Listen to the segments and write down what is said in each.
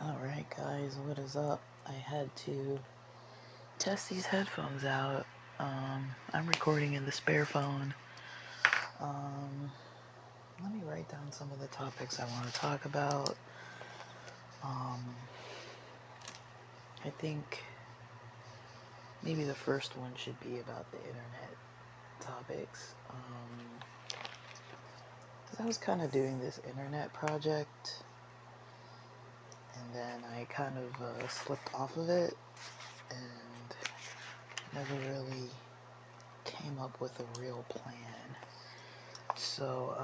Alright guys, what is up? I had to test these headphones out. I'm recording in the spare phone. Let me write down some of the topics I want to talk about. I think maybe the first one should be about the internet topics. 'Cause I was kind of doing this internet project, and then I kind of slipped off of it, and never really came up with a real plan. So,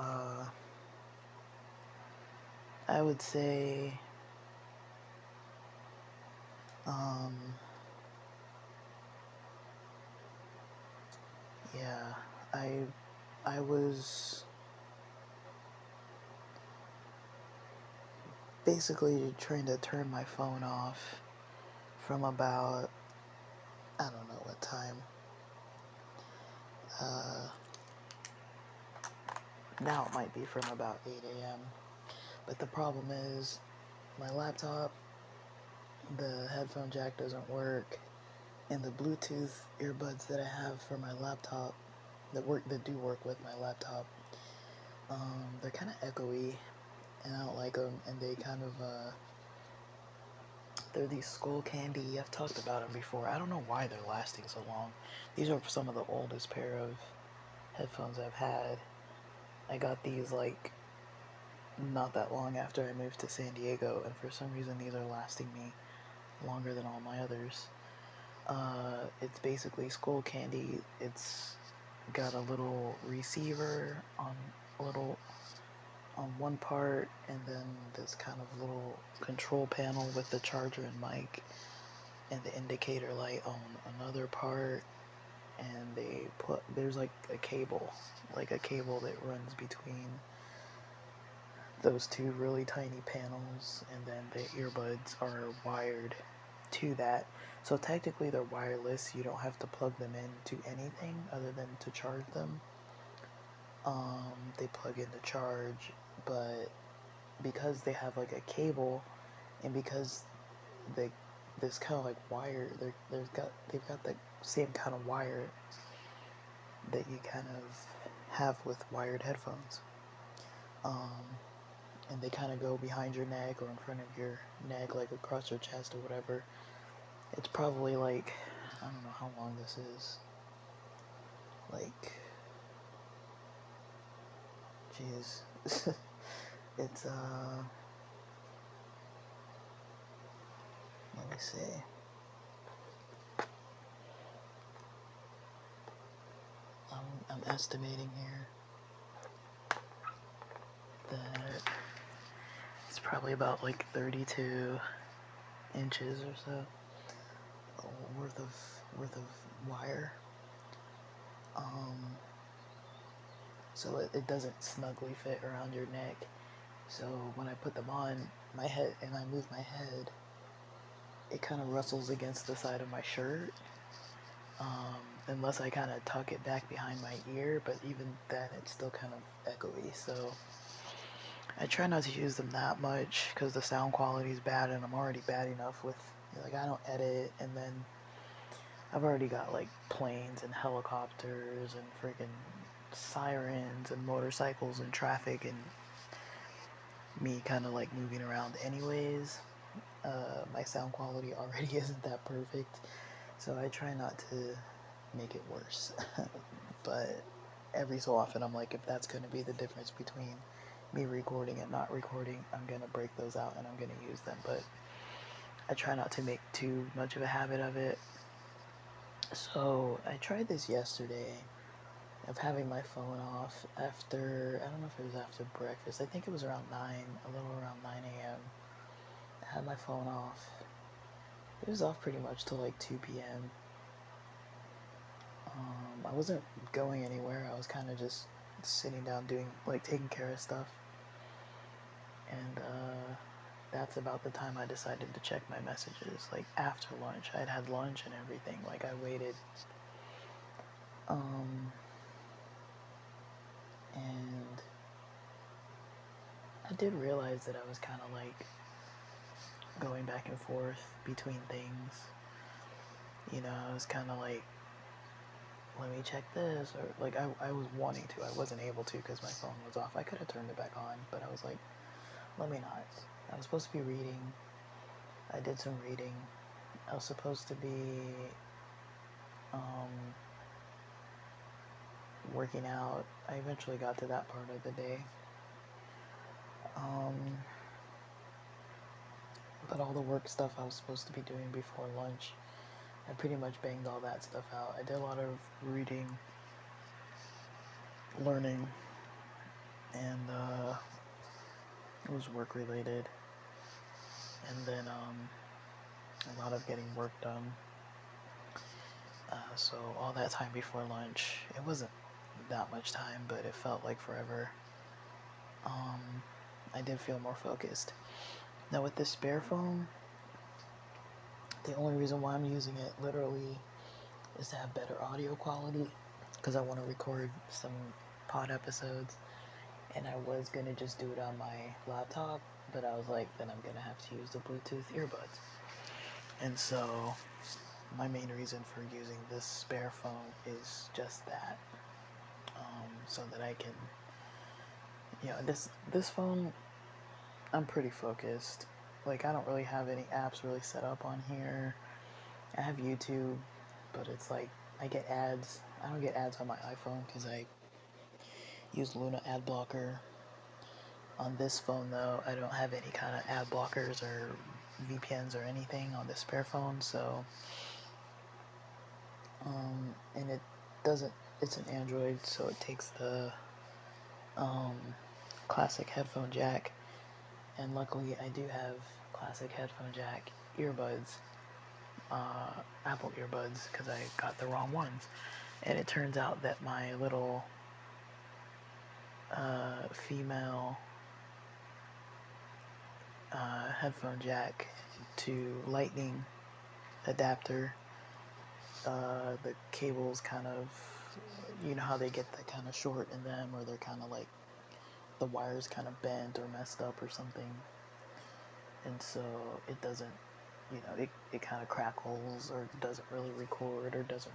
I would say, yeah, I was basically trying to turn my phone off from about, I don't know what time. Now it might be from about 8 a.m. But the problem is, my laptop, the headphone jack doesn't work, and the Bluetooth earbuds that I have for my laptop, that do work with my laptop, they're kind of echoey, and I don't like them, and they kind of, they're these Skullcandy. I've talked about them before. I don't know why they're lasting so long. These are some of the oldest pair of headphones I've had. I got these like not that long after I moved to San Diego, and for some reason these are lasting me longer than all my others. It's basically Skullcandy. It's got a little receiver on one part, and then this kind of little control panel with the charger and mic, and the indicator light on another part, and there's like a cable that runs between those two really tiny panels, and then the earbuds are wired to that. So technically they're wireless. You don't have to plug them into anything other than to charge them. They plug in to charge, but because they have like a cable, and because this kind of like wire, they've got the same kind of wire that you kind of have with wired headphones. And they kind of go behind your neck or in front of your neck, like across your chest or whatever. It's probably like, I don't know how long this is. Like, jeez. It's, let me see. I'm estimating here that it's probably about like 32 inches or so worth of wire. So it doesn't snugly fit around your neck. So when I put them on my head and I move my head, it kind of rustles against the side of my shirt. Unless I kind of tuck it back behind my ear, but even then it's still kind of echoey. So I try not to use them that much because the sound quality is bad, and I'm already bad enough with, like, I don't edit, and then I've already got like planes and helicopters and freaking sirens and motorcycles and traffic and me kind of like moving around anyways. My sound quality already isn't that perfect, so I try not to make it worse. But every so often I'm like, if that's going to be the difference between me recording and not recording, I'm going to break those out and I'm going to use them. But I try not to make too much of a habit of it. So I tried this yesterday of having my phone off after, I don't know if it was after breakfast. I think it was around 9, a little around 9 a.m. I had my phone off. It was off pretty much till like 2 p.m. I wasn't going anywhere. I was kind of just sitting down doing, like, taking care of stuff. And that's about the time I decided to check my messages, like after lunch. I'd had lunch and everything. Like, I waited. And I did realize that I was kind of like going back and forth between things. You know, I was kind of like, let me check this, or like I was wanting to. I wasn't able to because my phone was off. I could have turned it back on, but I was like, let me not. I was supposed to be reading. I did some reading. I was supposed to be working out. I eventually got to that part of the day. But all the work stuff I was supposed to be doing before lunch, I pretty much banged all that stuff out. I did a lot of reading, learning, and it was work related. And then a lot of getting work done. So all that time before lunch, it wasn't that much time, but it felt like forever. I did feel more focused. Now with this spare phone, the only reason why I'm using it literally is to have better audio quality, because I want to record some pod episodes, and I was going to just do it on my laptop, but I was like, then I'm going to have to use the Bluetooth earbuds. And so my main reason for using this spare phone is just that, so that I can, you know, this phone, I'm pretty focused. Like, I don't really have any apps really set up on here. I have YouTube, but it's like, I get ads. I don't get ads on my iPhone because I use Luna ad blocker. On this phone, though, I don't have any kind of ad blockers or VPNs or anything on the spare phone, so, and it doesn't, it's an Android, so it takes the, classic headphone jack, and luckily I do have classic headphone jack earbuds, Apple earbuds, because I got the wrong ones, and it turns out that my little, female, headphone jack to lightning adapter, the cables kind of, you know how they get that kind of short in them, or they're kind of like, the wires kind of bent or messed up or something, and so it doesn't, you know, it kind of crackles or doesn't really record or doesn't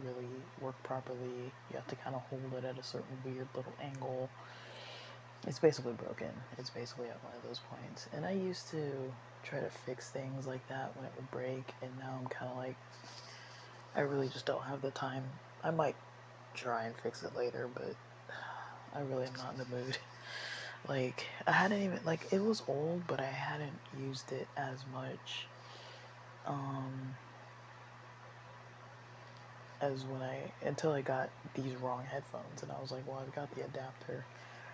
really work properly. You have to kind of hold it at a certain weird little angle. It's basically broken. It's basically at one of those points. And I used to try to fix things like that when it would break, and now I'm kind of like, I really just don't have the time. I might try and fix it later, but I really am not in the mood. Like, I hadn't even, like, it was old, but I hadn't used it as much, as when until I got these wrong headphones, and I was like, well, I've got the adapter,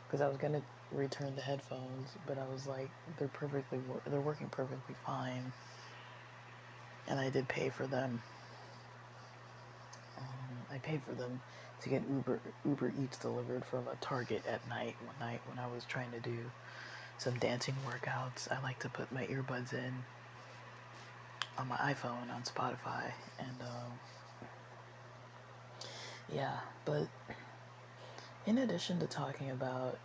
because I was gonna return the headphones, but I was like, they're working perfectly fine, and I did pay for them. I paid for them to get Uber Eats delivered from a Target at night one night when I was trying to do some dancing workouts. I like to put my earbuds in on my iPhone on Spotify, and yeah, but in addition to talking about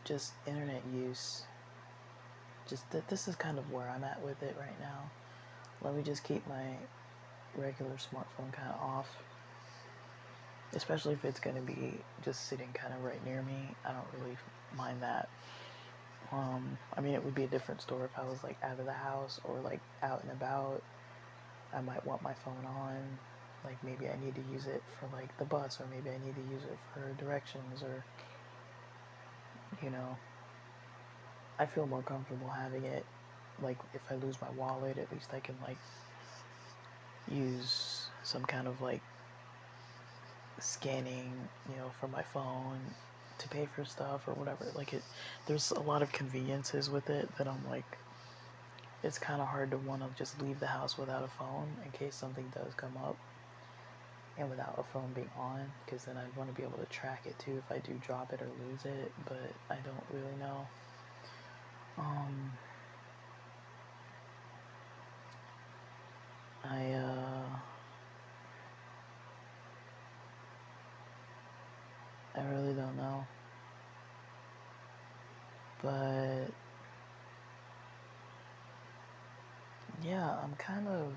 just internet use, just that this is kind of where I'm at with it right now. Let me just keep my regular smartphone kind of off, especially if it's going to be just sitting kind of right near me. I don't really mind that. I mean, it would be a different story if I was like out of the house or like out and about. I might want my phone on, like maybe I need to use it for like the bus, or maybe I need to use it for directions, or, you know, I feel more comfortable having it, like if I lose my wallet, at least I can like use some kind of like scanning, you know, from my phone to pay for stuff or whatever. Like, there's a lot of conveniences with it that I'm like, it's kind of hard to want to just leave the house without a phone in case something does come up, and without a phone being on, because then I'd want to be able to track it too if I do drop it or lose it, but I don't really know. I really don't know, but yeah, I'm kind of.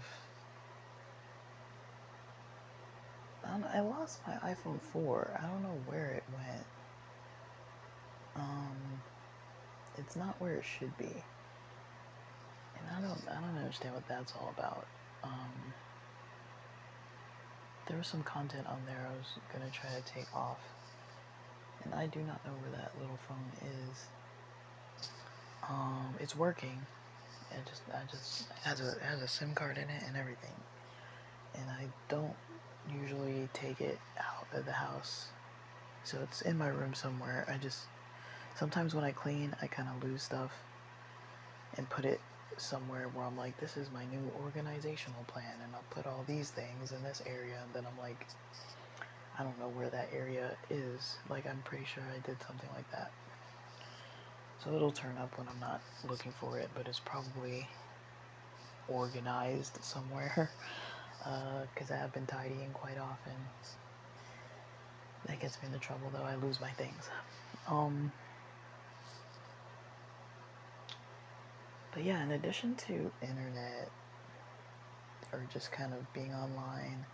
I lost my iPhone 4. I don't know where it went. Um, it's not where it should be, and I don't understand what that's all about. Um, there was some content on there I was gonna try to take off, and I do not know where that little phone is. It's working. It has a SIM card in it and everything, and I don't usually take it out of the house, so it's in my room somewhere. Sometimes when I clean, I kind of lose stuff and put it somewhere where I'm like, this is my new organizational plan, and I'll put all these things in this area, and then I'm like, I don't know where that area is. Like, I'm pretty sure I did something like that. So it'll turn up when I'm not looking for it, but it's probably organized somewhere, because I have been tidying quite often. That gets me into trouble, though. I lose my things. But yeah, in addition to internet, or just kind of being online,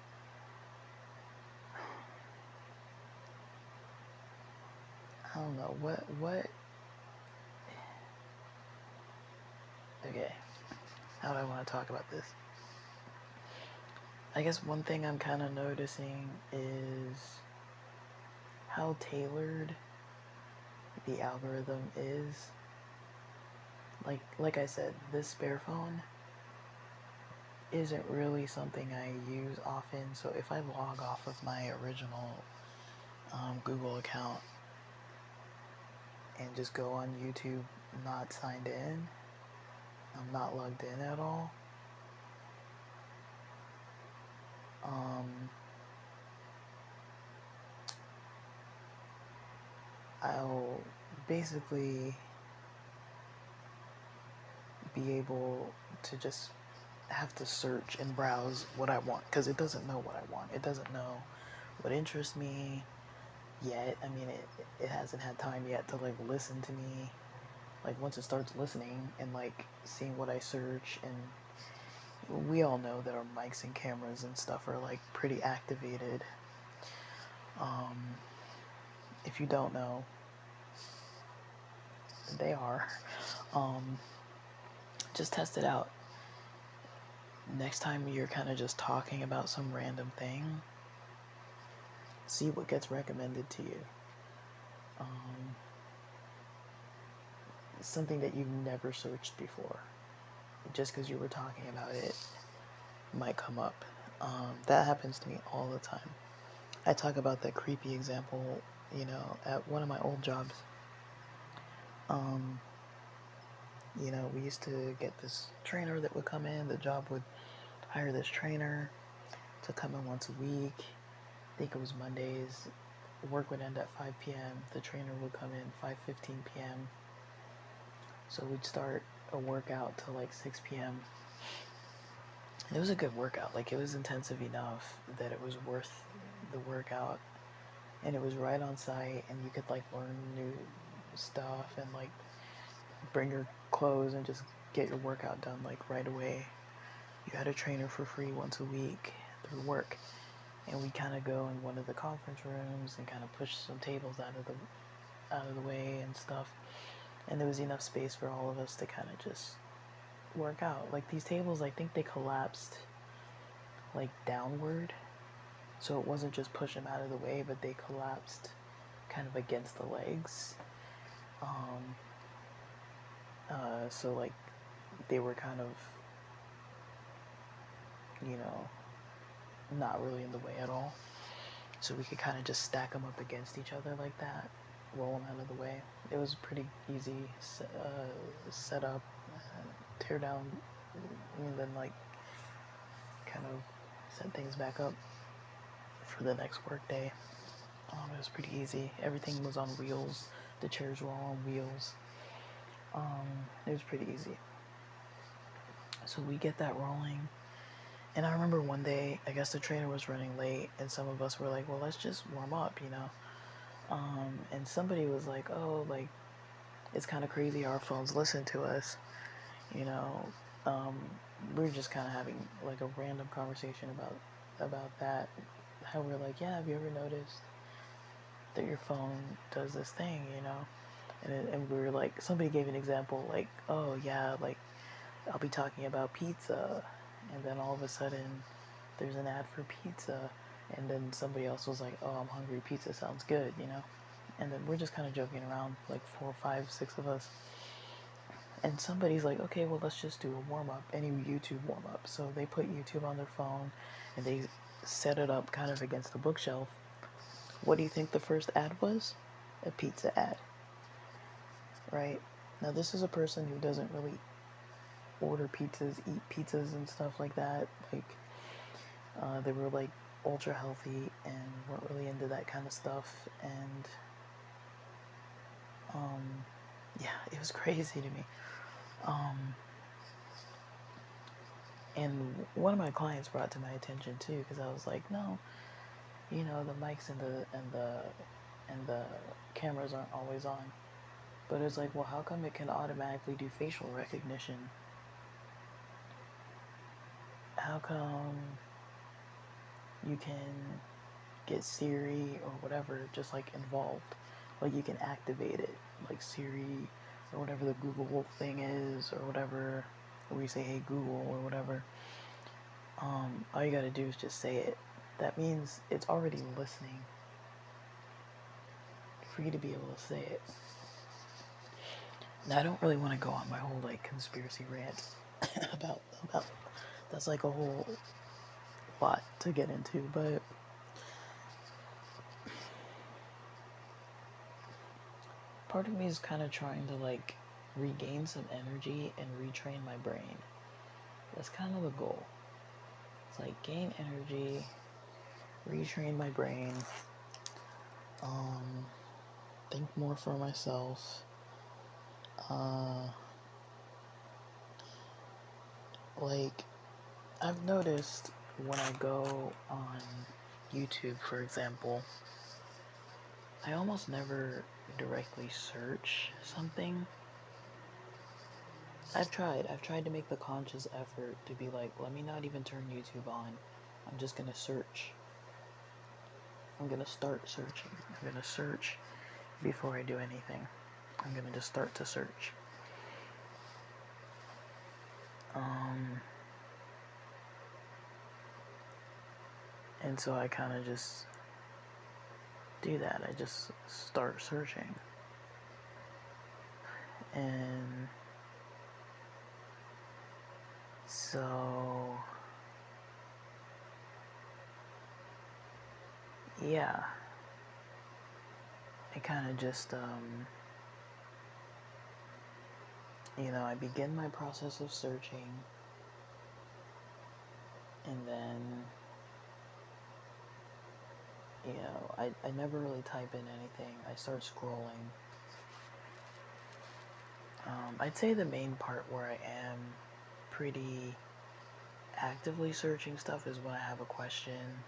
I don't know, okay, how do I want to talk about this? I guess one thing I'm kind of noticing is how tailored the algorithm is. Like I said, this spare phone isn't really something I use often, so if I log off of my original Google account and just go on YouTube not signed in, I'm not logged in at all, I'll basically be able to just have to search and browse what I want, because it doesn't know what I want. It doesn't know what interests me yet. I mean, it hasn't had time yet to like listen to me. Like, once it starts listening and like seeing what I search, and we all know that our mics and cameras and stuff are like pretty activated. If you don't know, they are. Just test it out. Next time you're kind of just talking about some random thing, see what gets recommended to you. Something that you've never searched before. Just because you were talking about it might come up. That happens to me all the time. I talk about that creepy example, at one of my old jobs. We used to get this trainer that would come in. The job would hire this trainer to come in once a week. I think it was Mondays. Work would end at 5 p.m. The trainer would come in 5:15 p.m. So we'd start a workout till like 6 p.m. And it was a good workout. Like, it was intensive enough that it was worth the workout. And it was right on site, and you could like learn new stuff and like bring your clothes and just get your workout done like right away. You had a trainer for free once a week through work, and we kind of go in one of the conference rooms and kind of push some tables out of the way and stuff. And there was enough space for all of us to kind of just work out. Like, these tables, I think they collapsed like downward, so it wasn't just push them out of the way, but they collapsed kind of against the legs. So like they were kind of, not really in the way at all. So we could kind of just stack them up against each other like that, roll them out of the way. It was pretty easy set up, tear down, and then like kind of set things back up for the next work day. It was pretty easy. Everything was on wheels. The chairs were all on wheels. It was pretty easy. So we get that rolling. And I remember one day, I guess the trainer was running late, and some of us were like, well, let's just warm up, and somebody was like, oh, like, it's kind of crazy our phones listen to us, you know. um, we were just kind of having like a random conversation about that. How we're like, yeah, have you ever noticed that your phone does this thing, you know? And we were like, somebody gave an example, like, oh yeah, like I'll be talking about pizza, and then all of a sudden there's an ad for pizza, and then somebody else was like, oh, I'm hungry, pizza sounds good, you know? And then we're just kind of joking around, like 4, 5, 6 of us. And somebody's like, okay, well, let's just do a warm up, any YouTube warm up. So they put YouTube on their phone and they set it up kind of against the bookshelf. What do you think the first ad was? A pizza ad, right? Now, this is a person who doesn't really order pizzas, eat pizzas and stuff like that. Like, they were like ultra healthy and weren't really into that kind of stuff. And, yeah, it was crazy to me. And one of my clients brought to my attention too, because I was like, no, you know, the mics and the cameras aren't always on. But it's like, well, how come it can automatically do facial recognition? How come you can get Siri or whatever just like involved? Like you can activate it, like Siri or whatever the Google thing is or whatever, where you say, hey Google or whatever. All you gotta do is just say it. That means it's already listening for you to be able to say it. Now, I don't really want to go on my whole like conspiracy rant about that's like a whole lot to get into, but part of me is kind of trying to like regain some energy and retrain my brain. That's kind of the goal. It's like gain energy, retrain my brain, think more for myself. Like, I've noticed when I go on YouTube, for example, I almost never directly search something. I've tried to make the conscious effort to be like, let me not even turn YouTube on. I'm just gonna search. I'm gonna start searching. I'm gonna search before I do anything. I'm gonna just start to search. And so I kind of just do that. I just start searching. And so, yeah, I kind of just, you know, I begin my process of searching, and then, you know, I never really type in anything. I start scrolling. I'd say the main part where I am pretty actively searching stuff is when I have a question.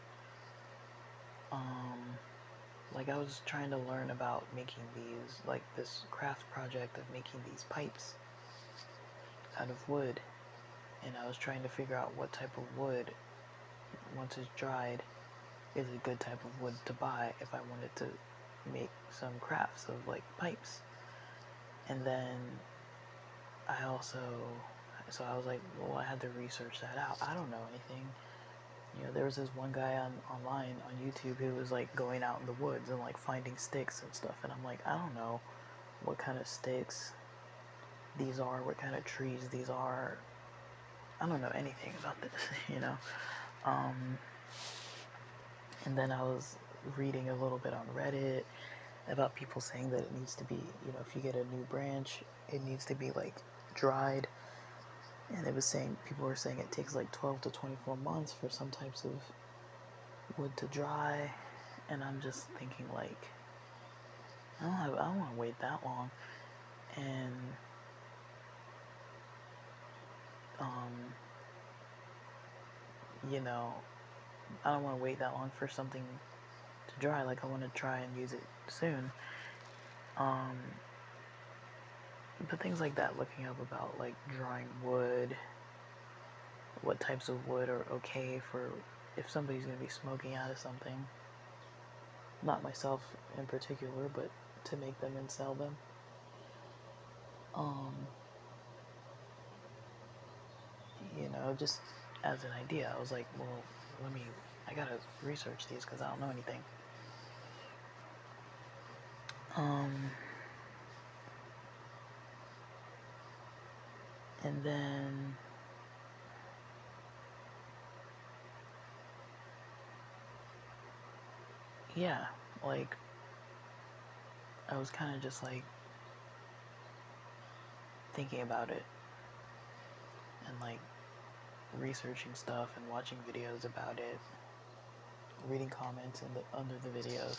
Like I was trying to learn about making these, like this craft project of making these pipes out of wood. And I was trying to figure out what type of wood, once it's dried, is a good type of wood to buy if I wanted to make some crafts of like pipes. And then I also, so I was like, well, I had to research that out. I don't know anything. You know, there was this one guy online on YouTube who was like going out in the woods and like finding sticks and stuff. And I'm like, I don't know what kind of sticks these are, what kind of trees these are. I don't know anything about this, you know. And then I was reading a little bit on Reddit about people saying that it needs to be, you know, if you get a new branch, it needs to be like dried. And it was saying, people were saying it takes like 12 to 24 months for some types of wood to dry. And I'm just thinking like, I don't want to wait that long. And, you know, I don't want to wait that long for something to dry. Like I want to try and use it soon. But things like that, looking up about like drying wood what types of wood are okay for if somebody's going to be smoking out of something. Not myself in particular, but to make them and sell them. Just as an idea, I was like, well, I gotta research these because I don't know anything. And then yeah, like I was kind of just like thinking about it and like researching stuff and watching videos about it, reading comments under the videos.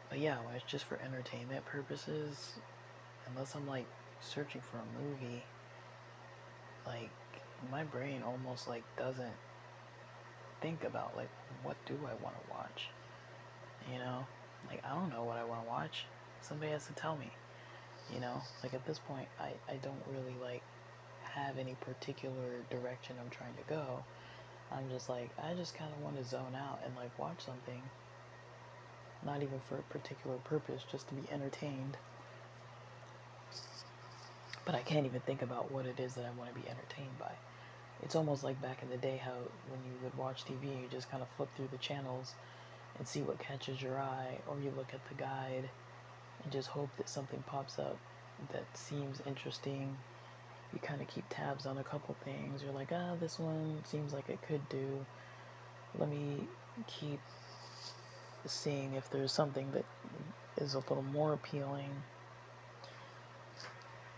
But yeah, when it's just for entertainment purposes, unless I'm like searching for a movie, like my brain almost like doesn't think about like what do I want to watch, like I don't know what I want to watch. Somebody has to tell me, like at this point I don't really like have any particular direction I'm trying to go. I'm just like, I just kind of want to zone out and like watch something, not even for a particular purpose, just to be entertained. But I can't even think about what it is that I want to be entertained by. It's almost like back in the day how when you would watch TV, you just kind of flip through the channels and see what catches your eye, or you look at the guide and just hope that something pops up that seems interesting. You kind of keep tabs on a couple things. You're like, this one seems like it could do. Let me keep seeing if there's something that is a little more appealing.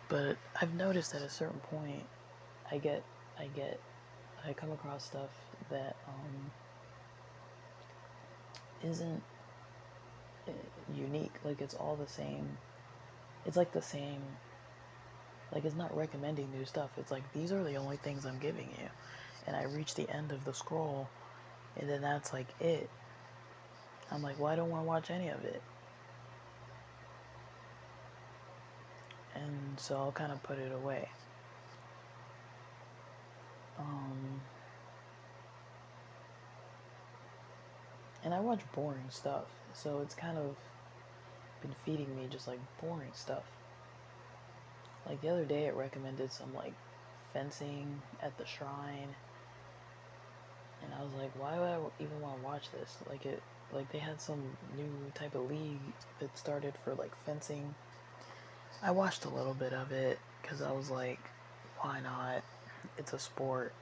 But I've noticed at a certain point, I come across stuff that isn't unique. Like it's all the same. It's like the same. Like it's not recommending new stuff. It's like these are the only things I'm giving you, and I reach the end of the scroll, and then that's like it. I'm like, well, I don't want to watch any of it. And so I'll kind of put it away. And I watch boring stuff, so it's kind of been feeding me just like boring stuff. Like the other day it recommended some like fencing at the shrine, and I was like, why would I even want to watch this? Like they had some new type of league that started for like fencing. I watched a little bit of it because I was like, why not? It's a sport.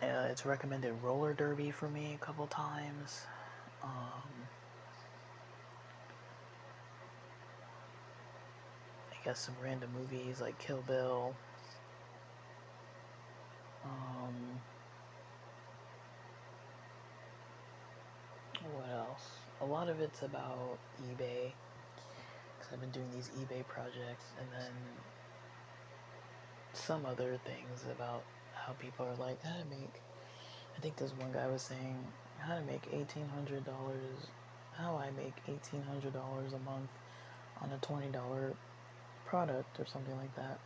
It's recommended roller derby for me a couple times. I guess some random movies like Kill Bill. What else? A lot of it's about eBay, because I've been doing these eBay projects, and then some other things about how people are like, how to make, I think this one guy was saying, how to make $1,800, how I make $1,800 a month on a $20 product or something like that.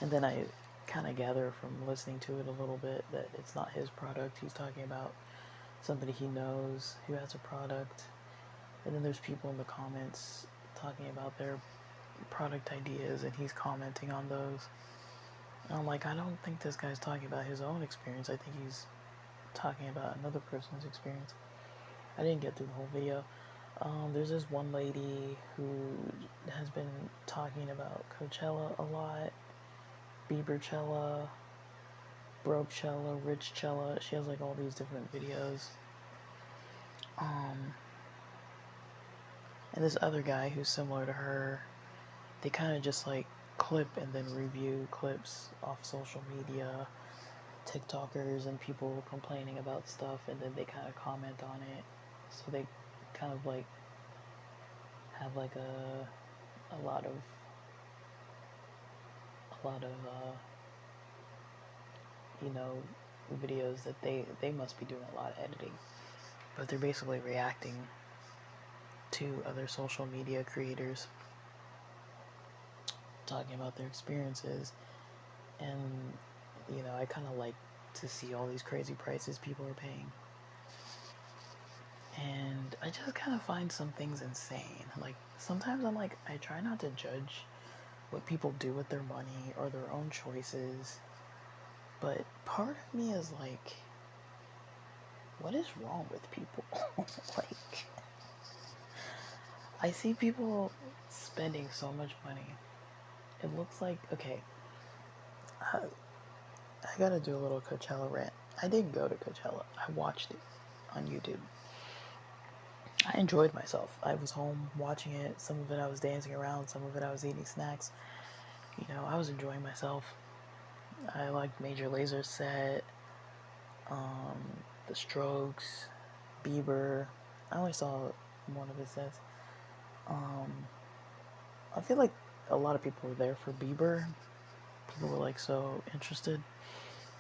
And then I kind of gather from listening to it a little bit that it's not his product. He's talking about somebody he knows who has a product. And then there's people in the comments talking about their product ideas, and he's commenting on those. And I'm like, I don't think this guy's talking about his own experience. I think he's talking about another person's experience. I didn't get through the whole video. There's this one lady who has been talking about Coachella a lot, Biebercella, Brokecella, Richcella. She has like all these different videos. And this other guy who's similar to her, they kind of just like clip and then review clips off social media, TikTokers and people complaining about stuff, and then they kind of comment on it. So they kind of like have like a lot of videos that they must be doing a lot of editing, but they're basically reacting to other social media creators. talking about their experiences, and I kind of like to see all these crazy prices people are paying. And I just kind of find some things insane. Like, sometimes I'm like, I try not to judge what people do with their money or their own choices, but part of me is like, what is wrong with people? Like, I see people spending so much money. It looks like, okay, I gotta do a little Coachella rant. I didn't go to Coachella. I watched it on YouTube. I enjoyed myself. I was home watching it. Some of it I was dancing around. Some of it I was eating snacks. I was enjoying myself. I liked Major Laser's set, The Strokes, Bieber. I only saw one of his sets. I feel like a lot of people were there for Bieber. People were like so interested.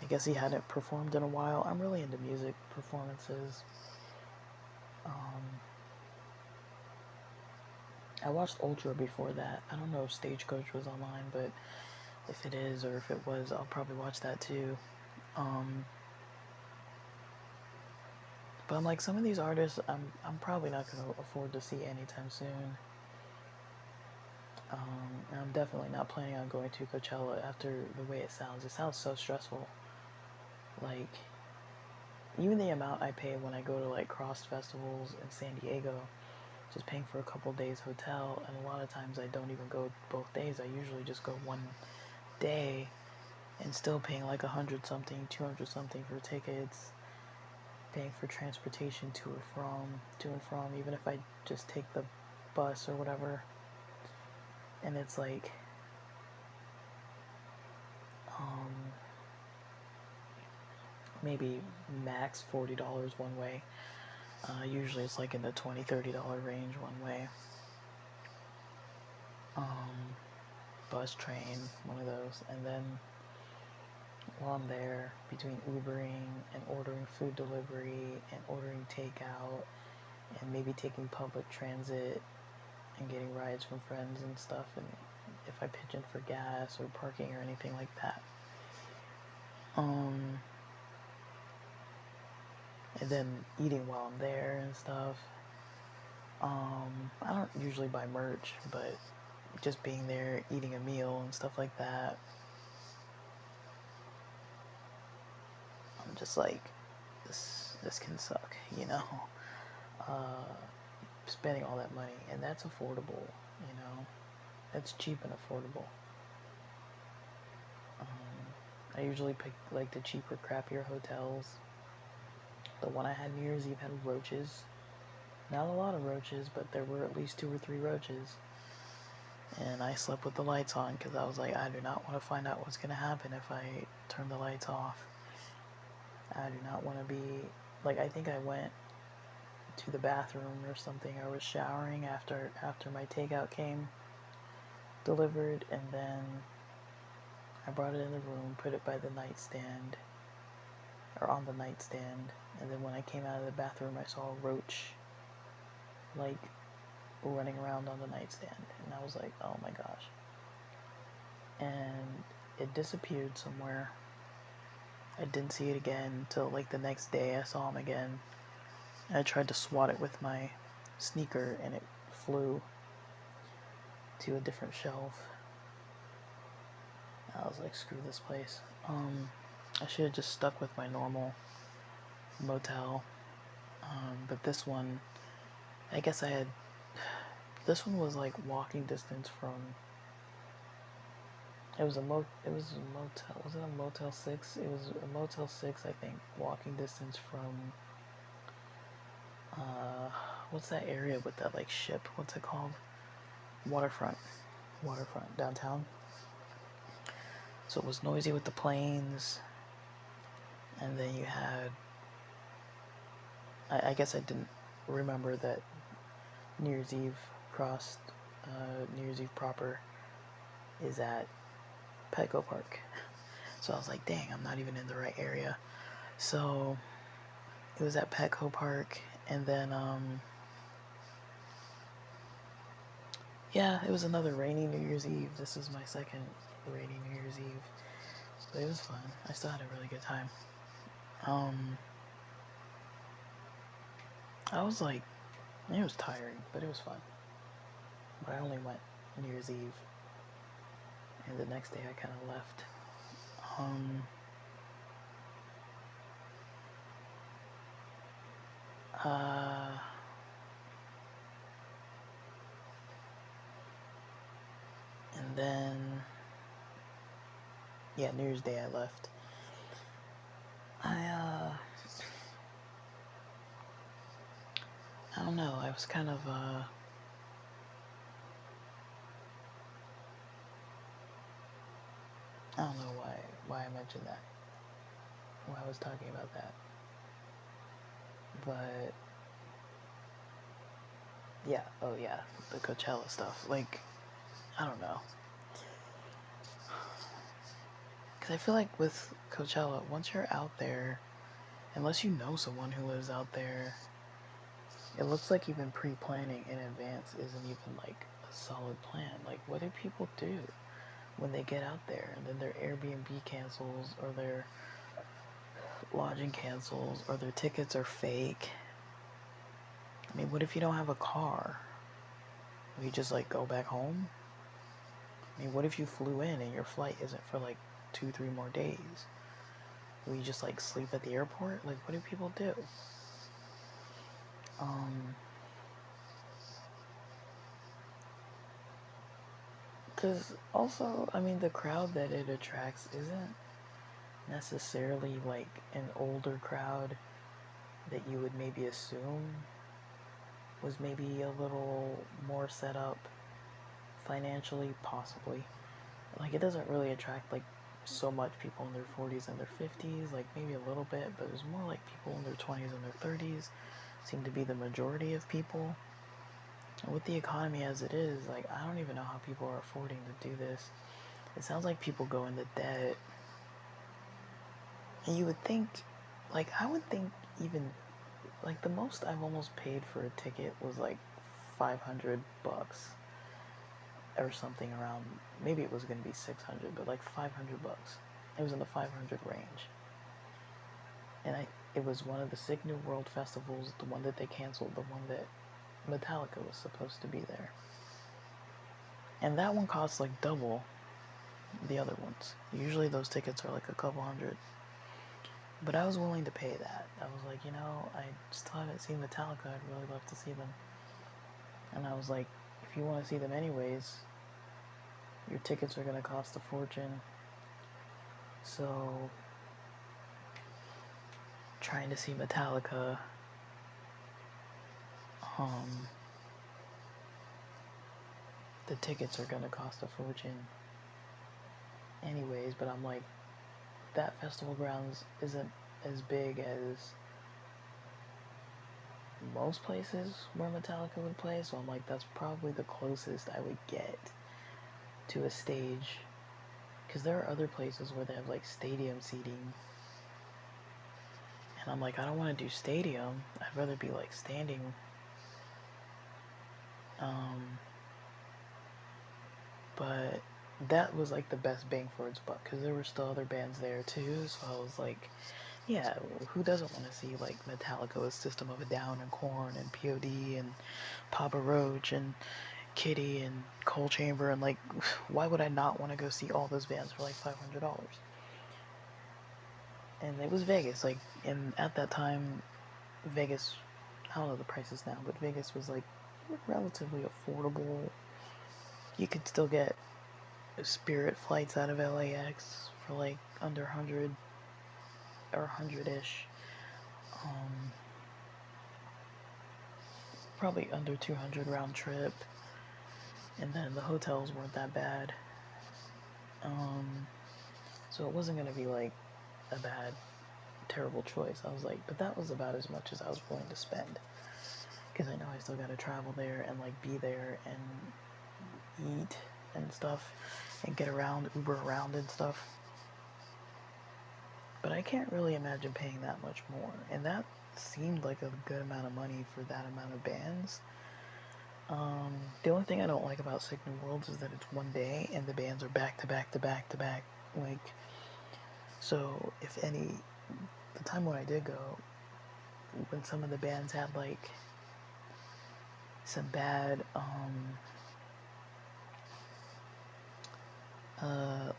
I guess he hadn't performed in a while. I'm really into music performances. I watched Ultra before that. I don't know if Stagecoach was online, but if it is, or if it was, I'll probably watch that too. But I'm like, some of these artists, I'm probably not going to afford to see anytime soon. And I'm definitely not planning on going to Coachella after the way it sounds. It sounds so stressful. Like, even the amount I pay when I go to like Cross festivals in San Diego, just paying for a couple days hotel, and a lot of times I don't even go both days. I usually just go one day, and still paying like 100 something, 200 something for tickets, paying for transportation to and from, even if I just take the bus or whatever. And it's like, maybe max $40 one way. Usually it's like in the $20, $30 range one way. Bus, train, one of those. And then while I'm there, between Ubering and ordering food delivery and ordering takeout and maybe taking public transit and getting rides from friends and stuff, and if I pitch in for gas or parking or anything like that. And then eating while I'm there and stuff. I don't usually buy merch, but just being there, eating a meal and stuff like that, I'm just like, this can suck, spending all that money, and that's affordable, that's cheap and affordable. I usually pick like the cheaper, crappier hotels. The one I had New Year's Eve had roaches. Not a lot of roaches, but there were at least 2 or 3 roaches. And I slept with the lights on because I was like, I do not want to find out what's going to happen if I turn the lights off. I do not want to be, like, I think I went to the bathroom or something. I was showering after my takeout came delivered, and then I brought it in the room, put it by the nightstand, or on the nightstand, and then when I came out of the bathroom, I saw a roach, like, running around on the nightstand, and I was like, oh my gosh. And it disappeared somewhere. I didn't see it again until like the next day. I saw him again. I tried to swat it with my sneaker, and it flew to a different shelf. I was like, screw this place. I should have just stuck with my normal motel. But this one, I guess this one was like walking distance from, it was a motel, was it a Motel 6? It was a Motel 6, I think, walking distance from, what's that area with that, like, ship? What's it called? Waterfront, downtown. So it was noisy with the planes, and then you had, I guess I didn't remember that New Year's Eve New Year's Eve proper is at Petco Park. So I was like, dang, I'm not even in the right area. So it was at Petco Park, and then Yeah, it was another rainy New Year's Eve. This is my second rainy New Year's Eve. But it was fun. I still had a really good time. I was like, it was tiring, but it was fun. But I only went New Year's Eve, and the next day I kind of left. Uh, and then, yeah, New Year's Day I left. I don't know, I was kind of, I don't know why I mentioned that, why I was talking about that, but, yeah, oh yeah, the Coachella stuff, like, I don't know, because I feel like with Coachella, once you're out there, unless you know someone who lives out there, it looks like even pre-planning in advance isn't even like a solid plan. Like, what do people do when they get out there and then their Airbnb cancels or their lodging cancels or their tickets are fake? I mean, what if you don't have a car? Will you just like go back home? I mean, what if you flew in and your flight isn't for like 2-3 more days? Will you just like sleep at the airport? Like, what do people do? Because also, I mean, the crowd that it attracts isn't necessarily like an older crowd that you would maybe assume was maybe a little more set up financially, possibly. Like, it doesn't really attract like so much people in their 40s and their 50s, like maybe a little bit, but it's more like people in their 20s and their 30s seem to be the majority of people. And with the economy as it is, like, I don't even know how people are affording to do this. It sounds like people go into debt. And you would think, like, I would think even, like, the most I've almost paid for a ticket was like $500 or something around, maybe it was going to be 600, but like $500. It was in the 500 range. And it was one of the Sig New World festivals, the one that they canceled, the one that Metallica was supposed to be there. And that one costs like double the other ones. Usually those tickets are like a couple hundred. But I was willing to pay that. I was like, you know, I still haven't seen Metallica. I'd really love to see them. And I was like, if you want to see them anyways, your tickets are going to cost a fortune. So, trying to see Metallica, the tickets are going to cost a fortune anyways. But I'm like, that festival grounds isn't as big as most places where Metallica would play. So I'm like, that's probably the closest I would get to a stage. Because there are other places where they have like stadium seating. And I'm like, I don't want to do stadium. I'd rather be like standing. But that was like the best bang for its buck because there were still other bands there too. So I was like, yeah, who doesn't want to see like Metallica with System of a Down and Korn and POD and Papa Roach and Kitty and Coal Chamber and like, why would I not want to go see all those bands for like $500? And it was Vegas, like, and at that time, Vegas, I don't know the prices now, but Vegas was like relatively affordable. You could still get Spirit flights out of LAX for like under 100 or 100-ish. Probably under 200 round trip. And then the hotels weren't that bad. So it wasn't going to be like a bad, terrible choice. I was like, but that was about as much as I was willing to spend. Because I know I still got to travel there and like be there and eat and stuff and get around, Uber around and stuff. But I can't really imagine paying that much more. And that seemed like a good amount of money for that amount of bands. The only thing I don't like about Sick New Worlds is that it's one day and the bands are back to back to back to back. Like, so if any, the time when I did go, when some of the bands had like some bad,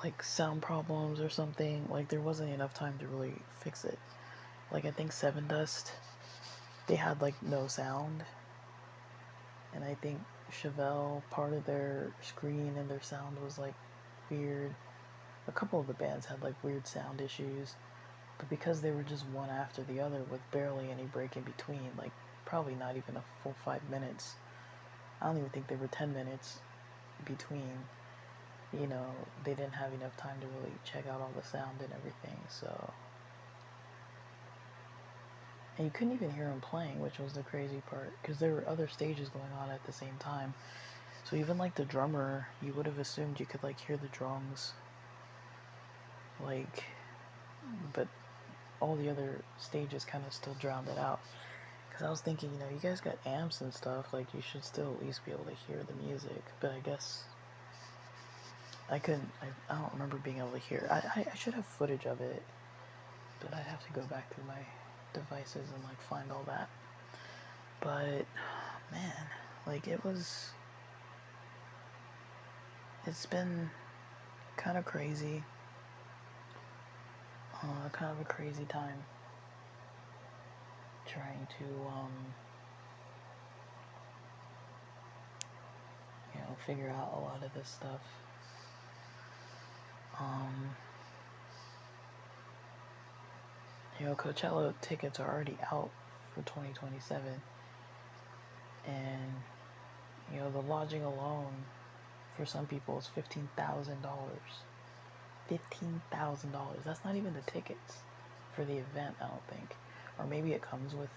like sound problems or something, like there wasn't enough time to really fix it. Like I think Sevendust, they had like no sound, and I think Chevelle, part of their screen and their sound was like weird. A couple of the bands had like weird sound issues, but because they were just one after the other with barely any break in between, like probably not even a full 5 minutes. I don't even think they were 10 minutes between. You know, they didn't have enough time to really check out all the sound and everything, so. And you couldn't even hear them playing, which was the crazy part, because there were other stages going on at the same time. So even like the drummer, you would have assumed you could like hear the drums, like, but all the other stages kind of still drowned it out. Because I was thinking, you know, you guys got amps and stuff, like you should still at least be able to hear the music, but I guess I couldn't, I don't remember being able to hear. I should have footage of it, but I'd have to go back through my devices and like find all that. But man, like it's been kind of crazy, kind of a crazy time trying to you know, figure out a lot of this stuff. You know, Coachella tickets are already out for 2027, and you know, the lodging alone for some people is $15,000. $15,000. That's not even the tickets for the event, I don't think. Or maybe it comes with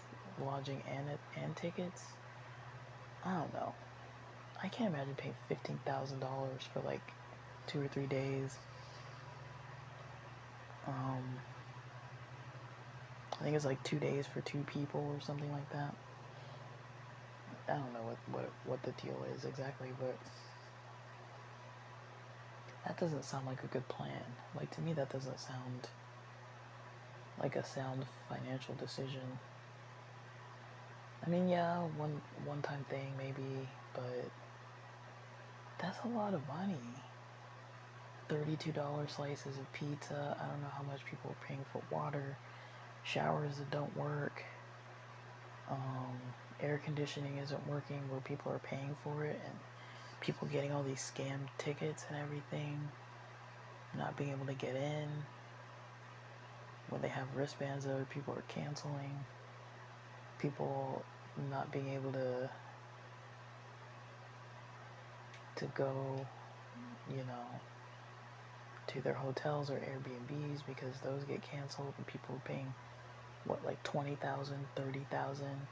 lodging and tickets. I don't know. I can't imagine paying $15,000 for like 2 or 3 days. I think it's like 2 days for 2 people or something like that. I don't know what the deal is exactly, but that doesn't sound like a good plan. Like, to me, that doesn't sound like a sound financial decision. I mean, yeah, one-time thing maybe, but that's a lot of money. $32 slices of pizza. I don't know how much people are paying for water, showers that don't work, air conditioning isn't working where people are paying for it, and people getting all these scam tickets and everything, not being able to get in. When they have wristbands that other people are canceling, people not being able to go, you know, to their hotels or Airbnbs because those get canceled, and people are paying what, like $20,000, $30,000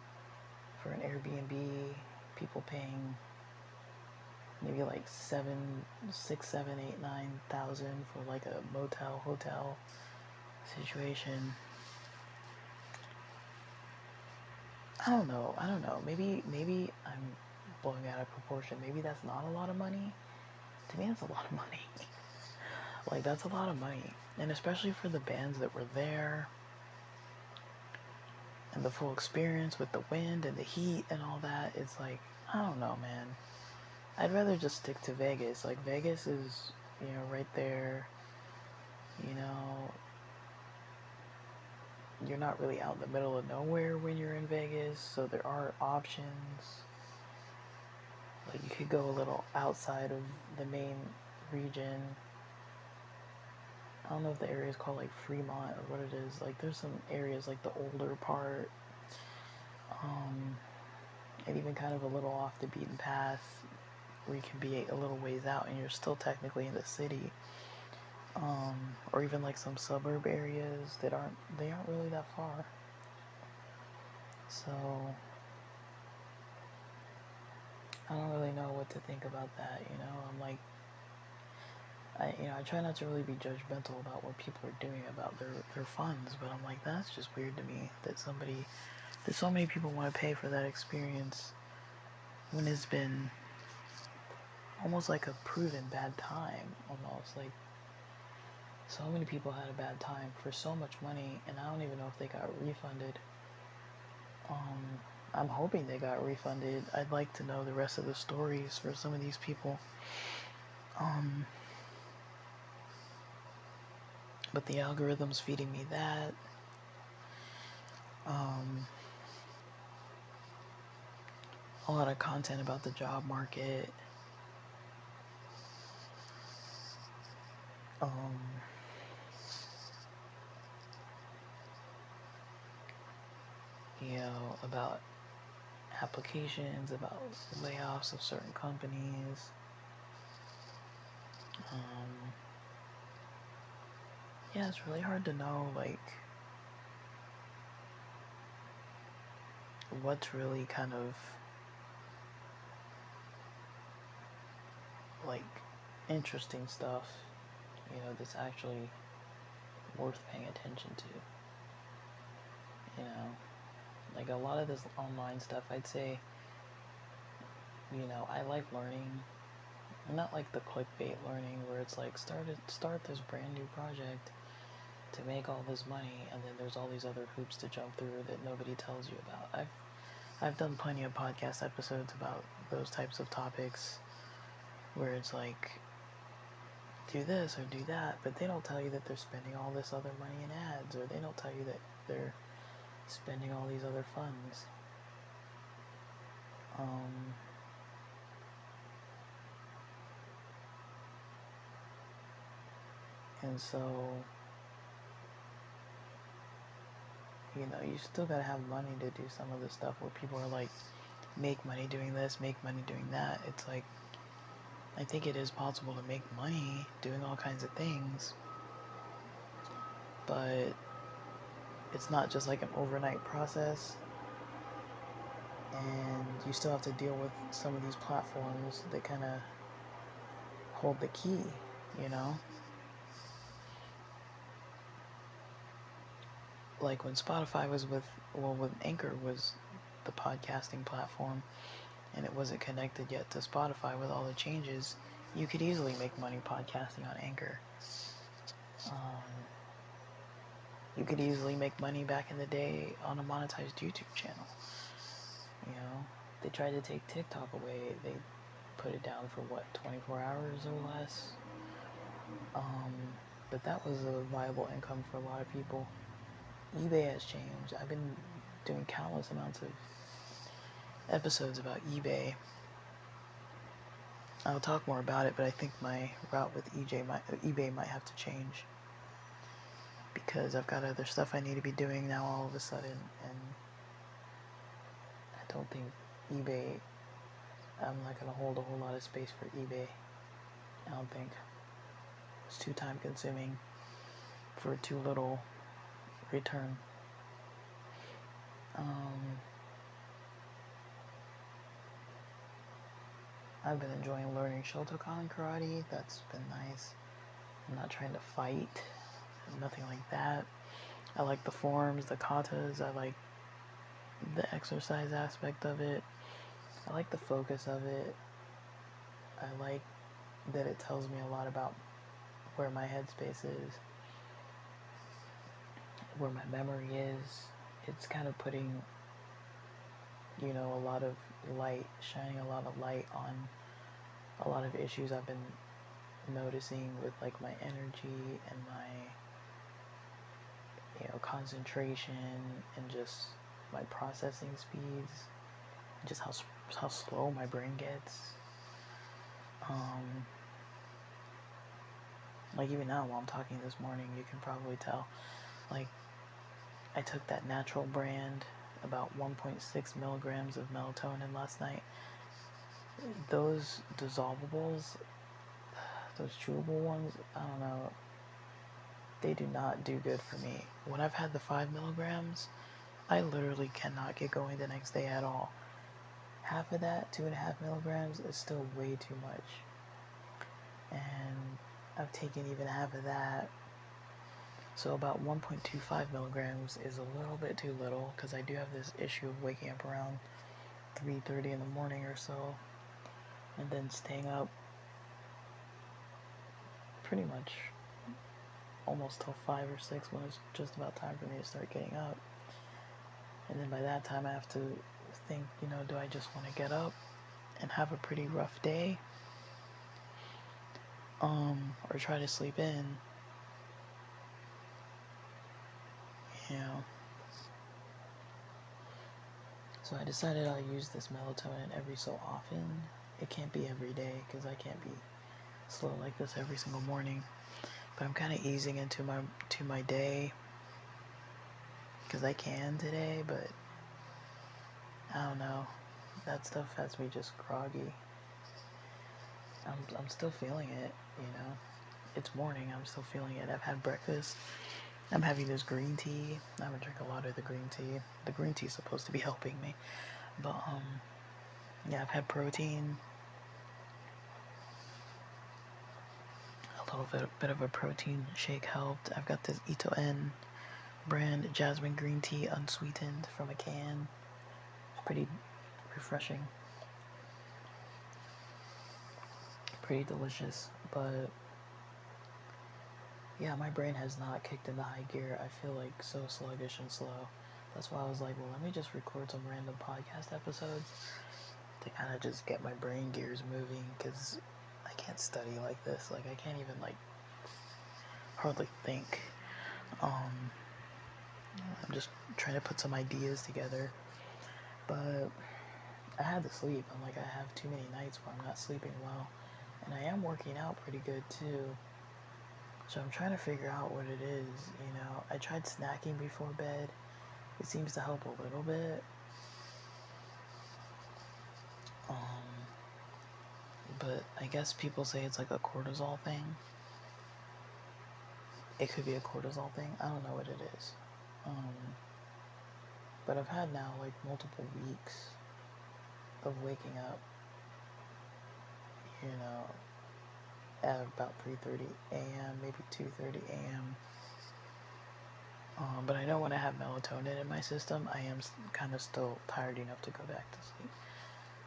for an Airbnb. People paying maybe like 6, 7, 8, 9,000 for like a motel hotel situation. I don't know. Maybe I'm blowing out of proportion. Maybe that's not a lot of money. To me, that's a lot of money. Like, that's a lot of money. And especially for the bands that were there, and the full experience with the wind and the heat and all that. It's like, I don't know, man. I'd rather just stick to Vegas. Like, Vegas is, you know, right there. You know, you're not really out in the middle of nowhere when you're in Vegas, so there are options. Like, you could go a little outside of the main region. I don't know if the area is called like Fremont or what it is. Like, there's some areas like the older part, and even kind of a little off the beaten path where you can be a little ways out and you're still technically in the city. Or even like some suburb areas that aren't really that far. So I don't really know what to think about that, you know. I'm like, I try not to really be judgmental about what people are doing about their funds, but I'm like, that's just weird to me that so many people want to pay for that experience, when it's been almost like a proven bad time, almost like so many people had a bad time for so much money, and I don't even know if they got refunded. I'm hoping they got refunded. I'd like to know the rest of the stories for some of these people. But the algorithm's feeding me that. A lot of content about the job market. About applications, about layoffs of certain companies. Yeah, it's really hard to know, like, what's really kind of, like, interesting stuff, that's actually worth paying attention to. Like, a lot of this online stuff, I'd say, I like learning. Not like the clickbait learning where it's like, start this brand new project to make all this money, and then there's all these other hoops to jump through that nobody tells you about. I've done plenty of podcast episodes about those types of topics where it's like, do this or do that, but they don't tell you that they're spending all this other money in ads, or they don't tell you that they're spending all these other funds. And so, you still gotta have money to do some of the stuff where people are like, make money doing this, make money doing that. It's like, I think it is possible to make money doing all kinds of things, but it's not just like an overnight process, and you still have to deal with some of these platforms that kind of hold the key, Like when Spotify was when Anchor was the podcasting platform, and it wasn't connected yet to Spotify with all the changes, you could easily make money podcasting on Anchor. You could easily make money back in the day on a monetized YouTube channel. They tried to take TikTok away. They put it down for 24 hours or less. But that was a viable income for a lot of people. eBay has changed. I've been doing countless amounts of episodes about eBay. I'll talk more about it, but I think my route with eBay might have to change, because I've got other stuff I need to be doing now all of a sudden, and I don't think eBay, I'm not going to hold a whole lot of space for eBay. I don't think. It's too time consuming for too little return. I've been enjoying learning Shotokan karate. That's been nice. I'm not trying to fight. Nothing like that. I like the forms, the katas. I like the exercise aspect of it. I like the focus of it. I like that it tells me a lot about where my headspace is, where my memory is. It's kind of putting, a lot of light, shining a lot of light on a lot of issues I've been noticing with like my energy and my, concentration, and just my processing speeds, and just how slow my brain gets. Like even now while I'm talking this morning, you can probably tell, like, I took that natural brand, about 1.6 milligrams of melatonin last night. Those dissolvables, those chewable ones, I don't know, they do not do good for me. When I've had the 5 milligrams, I literally cannot get going the next day at all. Half of that, 2.5 milligrams, is still way too much. And I've taken even half of that. So about 1.25 milligrams is a little bit too little, because I do have this issue of waking up around 3:30 in the morning or so, and then staying up pretty much almost till 5 or 6 when it's just about time for me to start getting up. And then by that time I have to think, do I just want to get up and have a pretty rough day, or try to sleep in, So I decided I'll use this melatonin every so often. It can't be every day because I can't be slow like this every single morning. But I'm kind of easing into my day because I can today, but I don't know. That stuff has me just groggy. I'm still feeling it, It's morning, I'm still feeling it. I've had breakfast. I'm having this green tea. I haven't drank a lot of the green tea. The green tea is supposed to be helping me. But, yeah, I've had protein. A little bit of a protein shake helped. I've got this Ito-En brand jasmine green tea unsweetened from a can. It's pretty refreshing. Pretty delicious. But yeah, my brain has not kicked into high gear. I feel like so sluggish and slow. That's why I was like, well, let me just record some random podcast episodes to kind of just get my brain gears moving, because I can't study like this. Like, I can't even, hardly think. I'm just trying to put some ideas together. But I had to sleep. I have too many nights where I'm not sleeping well. And I am working out pretty good, too. So I'm trying to figure out what it is, I tried snacking before bed. It seems to help a little bit. But I guess people say it's like a cortisol thing. It could be a cortisol thing. I don't know what it is. But I've had now multiple weeks of waking up, at about 3:30 a.m., maybe 2:30 a.m. But I know when I have melatonin in my system, I am kind of still tired enough to go back to sleep.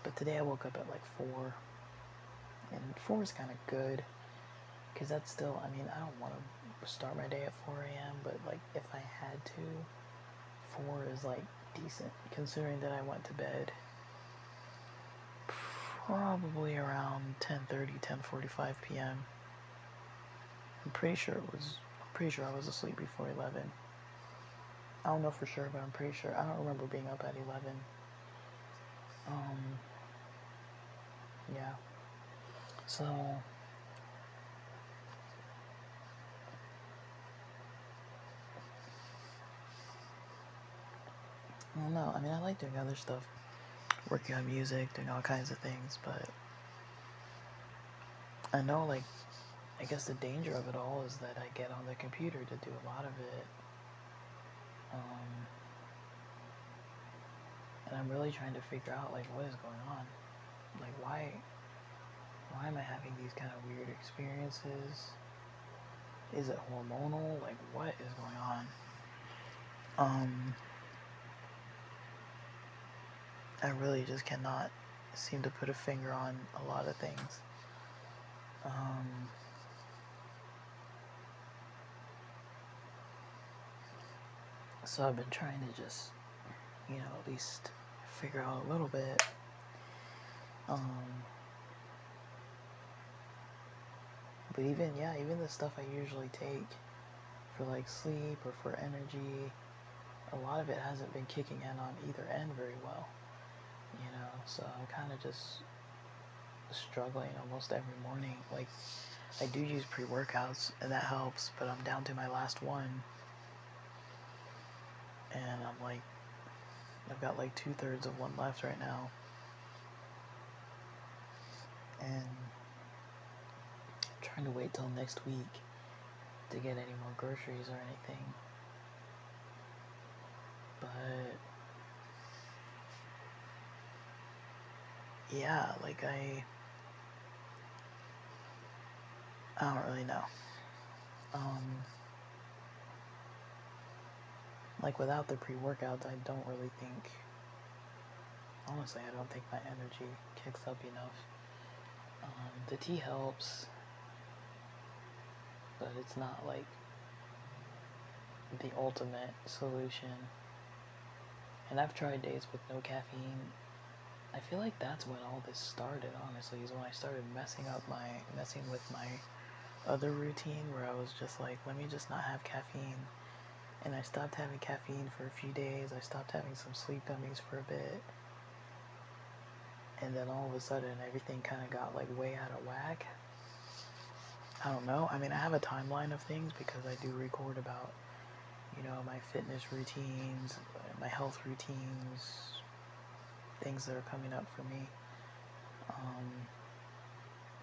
But today I woke up at 4, and 4 is kind of good, because that's still, I don't want to start my day at 4 a.m., but if I had to, 4 is decent, considering that I went to bed probably around 10:30, 10:45 p.m. I'm pretty sure I was asleep before 11. I don't know for sure, but I'm pretty sure. I don't remember being up at 11. Yeah. So, I don't know. I like doing other stuff. Working on music, doing all kinds of things, but I know, I guess the danger of it all is that I get on the computer to do a lot of it. And I'm really trying to figure out, what is going on? Why am I having these kind of weird experiences? Is it hormonal? What is going on? I really just cannot seem to put a finger on a lot of things. So I've been trying to just, at least figure out a little bit. But even the stuff I usually take for sleep or for energy, a lot of it hasn't been kicking in on either end very well, so I'm kind of just struggling almost every morning. I do use pre-workouts, and that helps, but I'm down to my last one, and I've got 2/3 of one left right now, and I'm trying to wait till next week to get any more groceries or anything. But yeah, I don't really know. Without the pre-workouts, I don't really think honestly, I don't think my energy kicks up enough. The tea helps, but it's not like the ultimate solution. And I've tried days with no caffeine. I feel like that's when all this started, honestly, is when I started messing with my other routine, where I was just like, let me just not have caffeine. And I stopped having caffeine for a few days. I stopped having some sleep gummies for a bit. And then all of a sudden, everything kind of got like way out of whack. I don't know. I mean, I have a timeline of things because I do record about, you know, my fitness routines, my health routines, things that are coming up for me.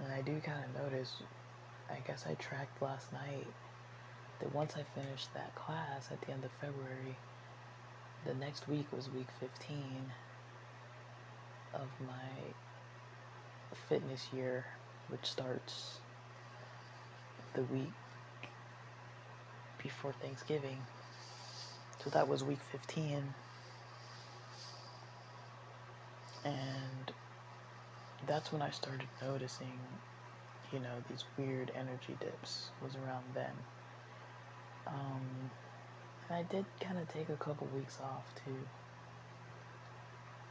And I do kind of notice, I guess I tracked last night, that once I finished that class at the end of February, the next week was week 15 of my fitness year, which starts the week before Thanksgiving. So that was week 15. And that's when I started noticing, you know, these weird energy dips, was around then. And I did kind of take a couple weeks off too.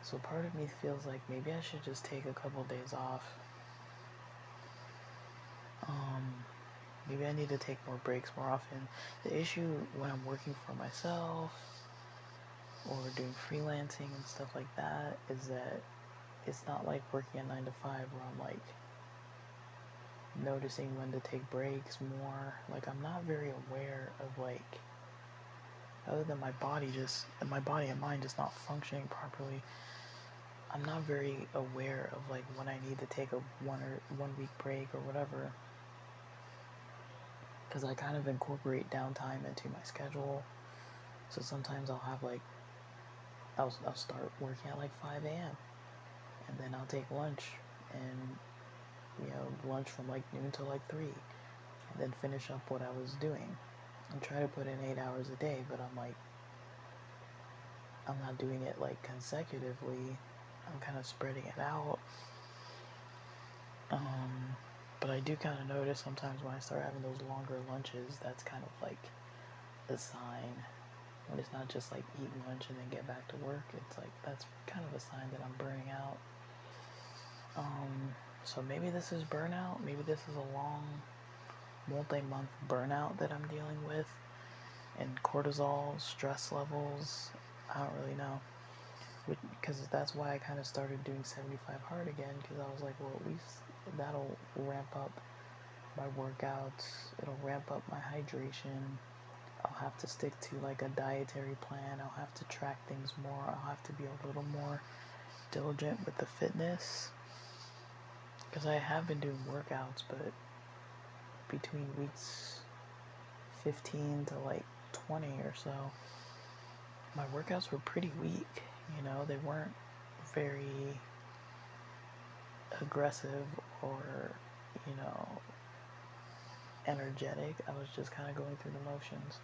So part of me feels like maybe I should just take a couple days off. Maybe I need to take more breaks more often. The issue when I'm working for myself or doing freelancing and stuff like that is that it's not like working a 9 to 5 where I'm like noticing when to take breaks more. Like, I'm not very aware of, like, other than my body and mind just not functioning properly, I'm not very aware of like when I need to take a 1 week break or whatever, because I kind of incorporate downtime into my schedule. So sometimes I'll have like I'll start working at like 5 a.m. and then I'll take lunch, and you know, lunch from like noon to like 3, and then finish up what I was doing and try to put in 8 hours a day. But I'm not doing it like consecutively. I'm kind of spreading it out. But I do kind of notice sometimes when I start having those longer lunches, that's kind of like a sign. When it's not just like eat lunch and then get back to work, it's like that's kind of a sign that I'm burning out. So maybe this is burnout. Maybe this is a long, multi-month burnout that I'm dealing with, and cortisol, stress levels. I don't really know. Because that's why I kind of started doing 75 hard again, because I was like, well, at least that'll ramp up my workouts, it'll ramp up my hydration, I'll have to stick to like a dietary plan, I'll have to track things more, I'll have to be a little more diligent with the fitness, because I have been doing workouts, but between weeks 15 to like 20 or so, my workouts were pretty weak, you know, they weren't very aggressive or, you know, energetic. I was just kind of going through the motions.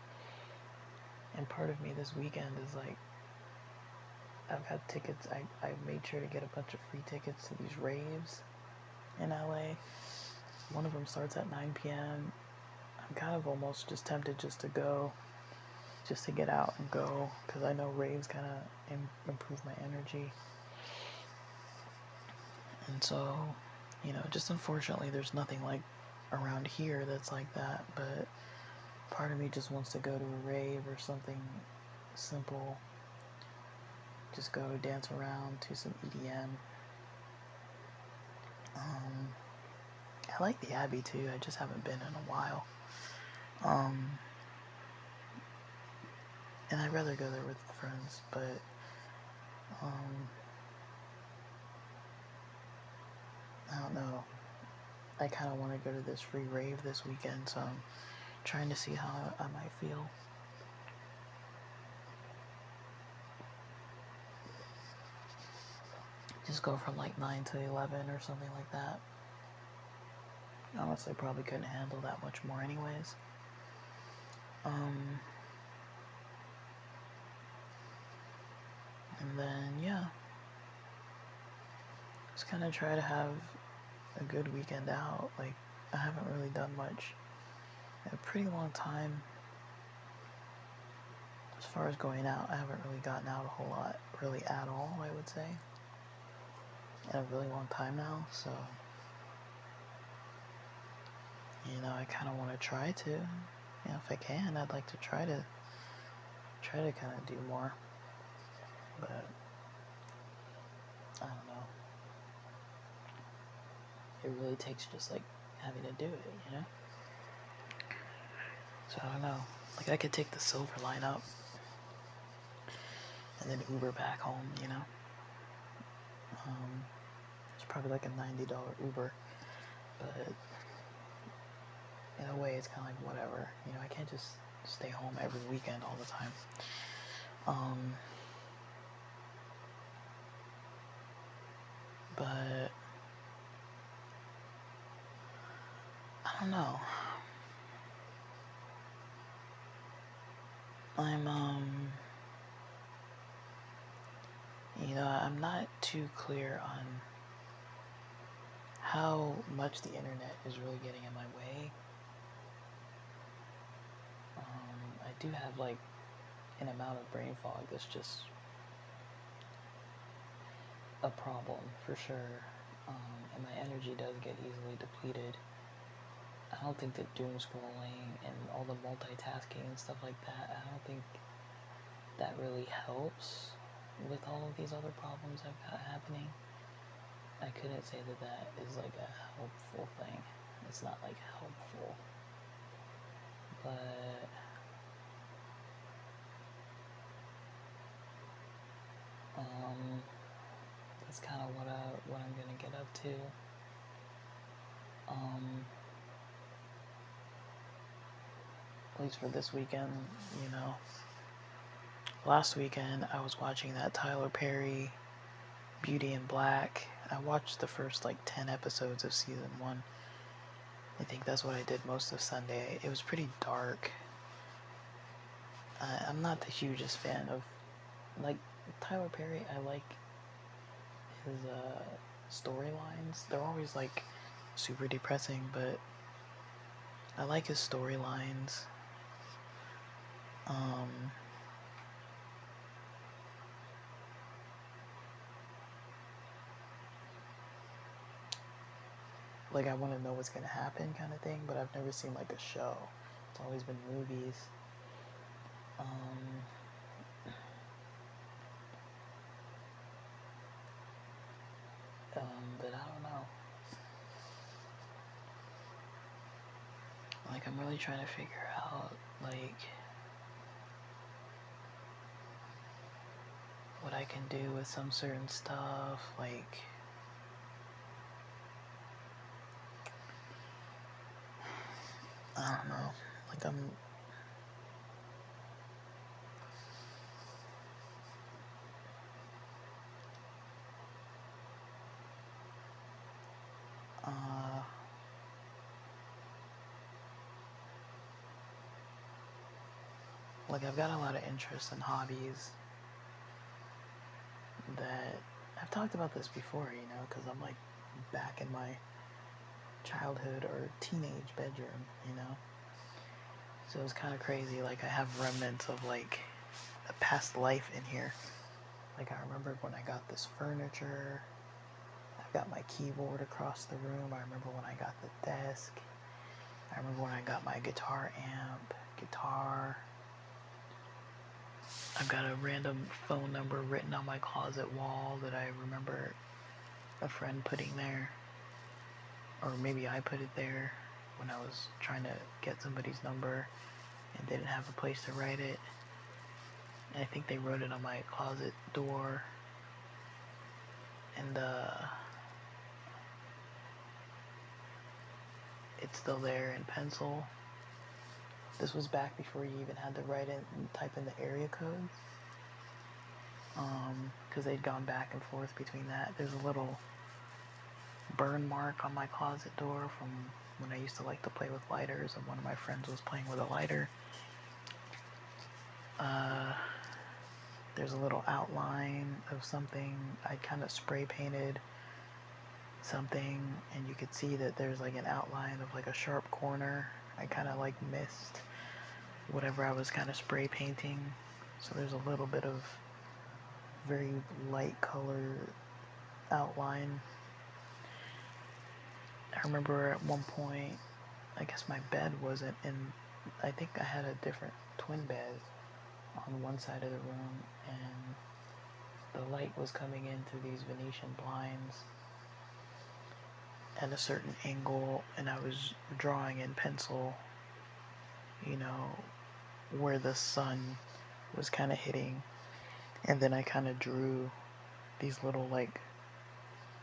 And part of me this weekend is like, I've got tickets. I made sure to get a bunch of free tickets to these raves in LA. One of them starts at 9 p.m. I'm kind of almost just tempted just to go, just to get out and go, because I know raves kind of improve my energy. And so, you know, just unfortunately there's nothing like around here that's like that, but part of me just wants to go to a rave or something simple, just go dance around to some EDM. I like the Abbey too, I just haven't been in a while. And I'd rather go there with friends, but I don't know. I kind of want to go to this free rave this weekend, so I'm trying to see how I might feel. Just go from like 9 to 11 or something like that. Honestly, probably couldn't handle that much more anyways. And then, yeah. Just kind of try to have a good weekend out. Like, I haven't really done much in a pretty long time. As far as going out, I haven't really gotten out a whole lot, really at all, I would say, in a really long time now. So, you know, I kind of want to try to, you know, if I can, I'd like to try to kind of do more. But I don't know. It really takes just like having to do it, you know? So I don't know. Like, I could take the Silver Line up and then Uber back home, you know? It's probably like a $90 Uber, but in a way it's kind of like whatever. You know, I can't just stay home every weekend all the time. But I don't know. You know, I'm not too clear on how much the internet is really getting in my way. I do have like an amount of brain fog that's just a problem for sure, and my energy does get easily depleted. I don't think that doom scrolling and all the multitasking and stuff like that, I don't think that really helps with all of these other problems I've got happening. I couldn't say that that is like a helpful thing. It's not like helpful, but that's kind of what I'm gonna get up to. At least for this weekend, you know. Last weekend I was watching that Tyler Perry Beauty in Black. I watched the first like 10 episodes of season 1. I think that's what I did most of Sunday. It was pretty dark. I'm not the hugest fan of, like, Tyler Perry. I like his storylines. They're always like super depressing, but I like his storylines. Like, I want to know what's gonna happen kind of thing, but I've never seen like a show. It's always been movies. But I don't know. Like, I'm really trying to figure out like what I can do with some certain stuff. Like, I don't know. Like, I'm like, I've got a lot of interests and hobbies that I've talked about this before, you know, because I'm like back in my childhood or teenage bedroom, you know. So it's kind of crazy. Like, I have remnants of like a past life in here. Like, I remember when I got this furniture. I've got my keyboard across the room. I remember when I got the desk. I remember when I got my guitar amp, guitar. I've got a random phone number written on my closet wall that I remember a friend putting there. Or maybe I put it there when I was trying to get somebody's number and didn't have a place to write it. And I think they wrote it on my closet door. And it's still there in pencil. This was back before you even had to type in the area codes. Because they'd gone back and forth between that. There's a little burn mark on my closet door from when I used to like to play with lighters, and one of my friends was playing with a lighter. There's a little outline of something I kind of spray painted something, and you could see that there's like an outline of like a sharp corner. I kind of like missed whatever I was kind of spray painting, so there's a little bit of very light color outline. I remember at one point, I guess my bed wasn't in, I think I had a different twin bed on one side of the room, and the light was coming in through these Venetian blinds at a certain angle, and I was drawing in pencil, you know, where the sun was kind of hitting, and then I kind of drew these little like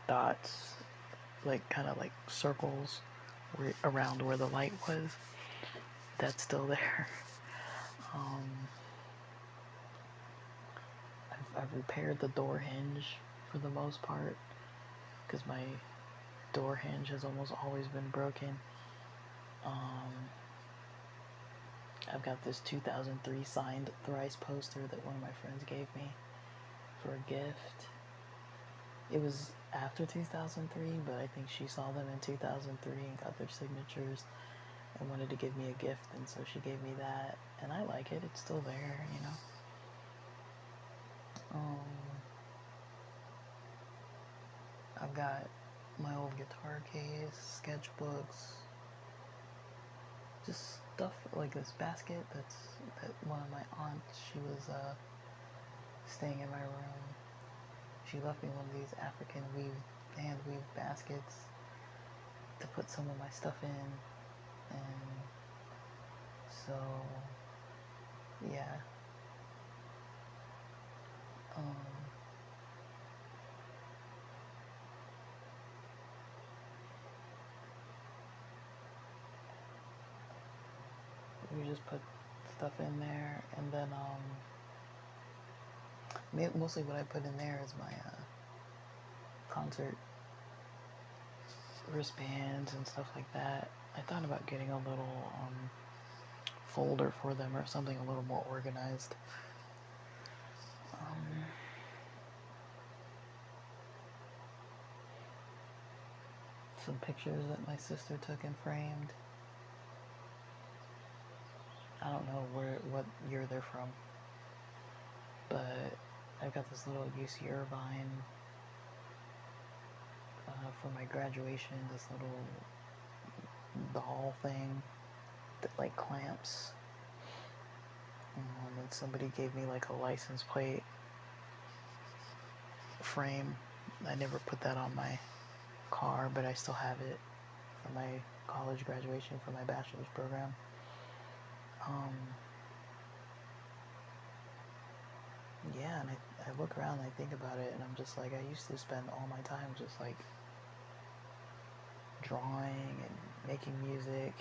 dots, like kind of like circles around where the light was. That's still there. um, I've repaired the door hinge for the most part, because my door hinge has almost always been broken. I've got this 2003 signed Thrice poster that one of my friends gave me for a gift. It was after 2003, but I think she saw them in 2003 and got their signatures and wanted to give me a gift, and so she gave me that, and I like it. It's still there, you know. I've got my old guitar case, sketchbooks, just stuff like this basket that one of my aunts, she was staying in my room. She left me one of these African hand weave baskets to put some of my stuff in, and so yeah. We just put stuff in there, and then mostly what I put in there is my concert wristbands and stuff like that. I thought about getting a little folder for them or something a little more organized. Some pictures that my sister took and framed. I don't know what year they're from, but I've got this little UC Irvine for my graduation, this little doll thing that like clamps. And somebody gave me like a license plate frame. I never put that on my car, but I still have it for my college graduation for my bachelor's program. Yeah, and I look around and I think about it, and I'm just like, I used to spend all my time just like drawing and making music.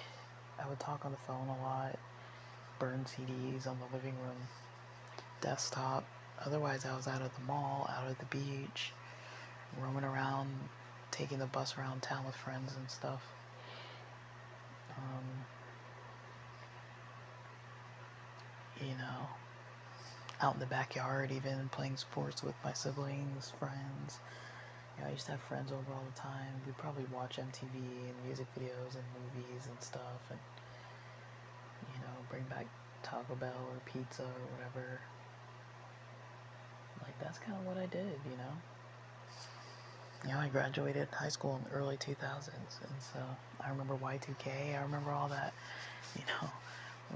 I would talk on the phone a lot, burn CDs on the living room desktop. Otherwise, I was out at the mall, out at the beach, roaming around, taking the bus around town with friends and stuff. You know, out in the backyard, even playing sports with my siblings, friends. You know, I used to have friends over all the time. We'd probably watch MTV and music videos and movies and stuff, and you know, bring back Taco Bell or pizza or whatever. Like, that's kind of what I did, you know. You know, I graduated high school in the early 2000s, and so I remember Y2K. I remember all that, you know,